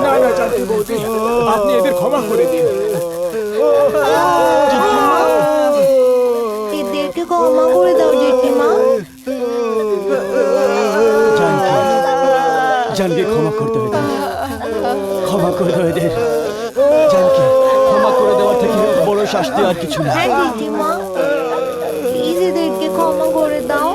না না জানকি বৌদি, আপনি এদের ক্ষমা করে দিন। এদেরকে ক্ষমা করে দাও জেঠিমা। জানকি, জানকি ক্ষমা করতে হবে এদের। ক্ষমা করে দাও এদের। জানকি, ক্ষমা করে দেওয়ার থেকে বড় শাস্তি আর কিছু না। হ্যাঁ জেঠিমা, প্লিজ এদেরকে ক্ষমা করে দাও।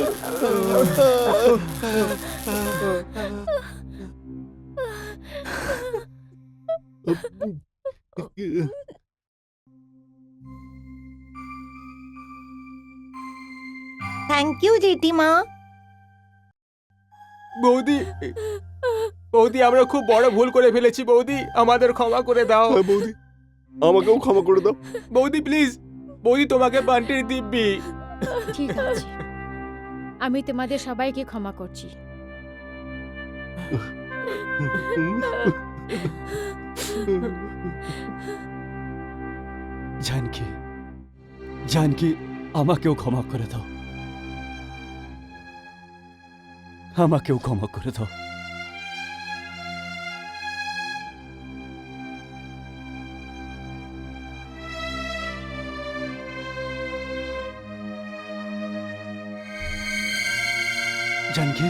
থ্যাংক ইউ জেঠিমা। বৌদি, বৌদি আমরা খুব বড় ভুল করে ফেলেছি বৌদি, আমাদের ক্ষমা করে দাও। হ্যাঁ বৌদি, আমাকেও ক্ষমা করে দাও। বৌদি প্লিজ, বৌদি তোমাকে বান্টির দিব্যি। ঠিক আছে, আমি তোমাদের সবাইকে ক্ষমা করছি। জানকি, জানকি আমাকেও ক্ষমা করে দাও, আমাকেও ক্ষমা করে দাও। জানকি,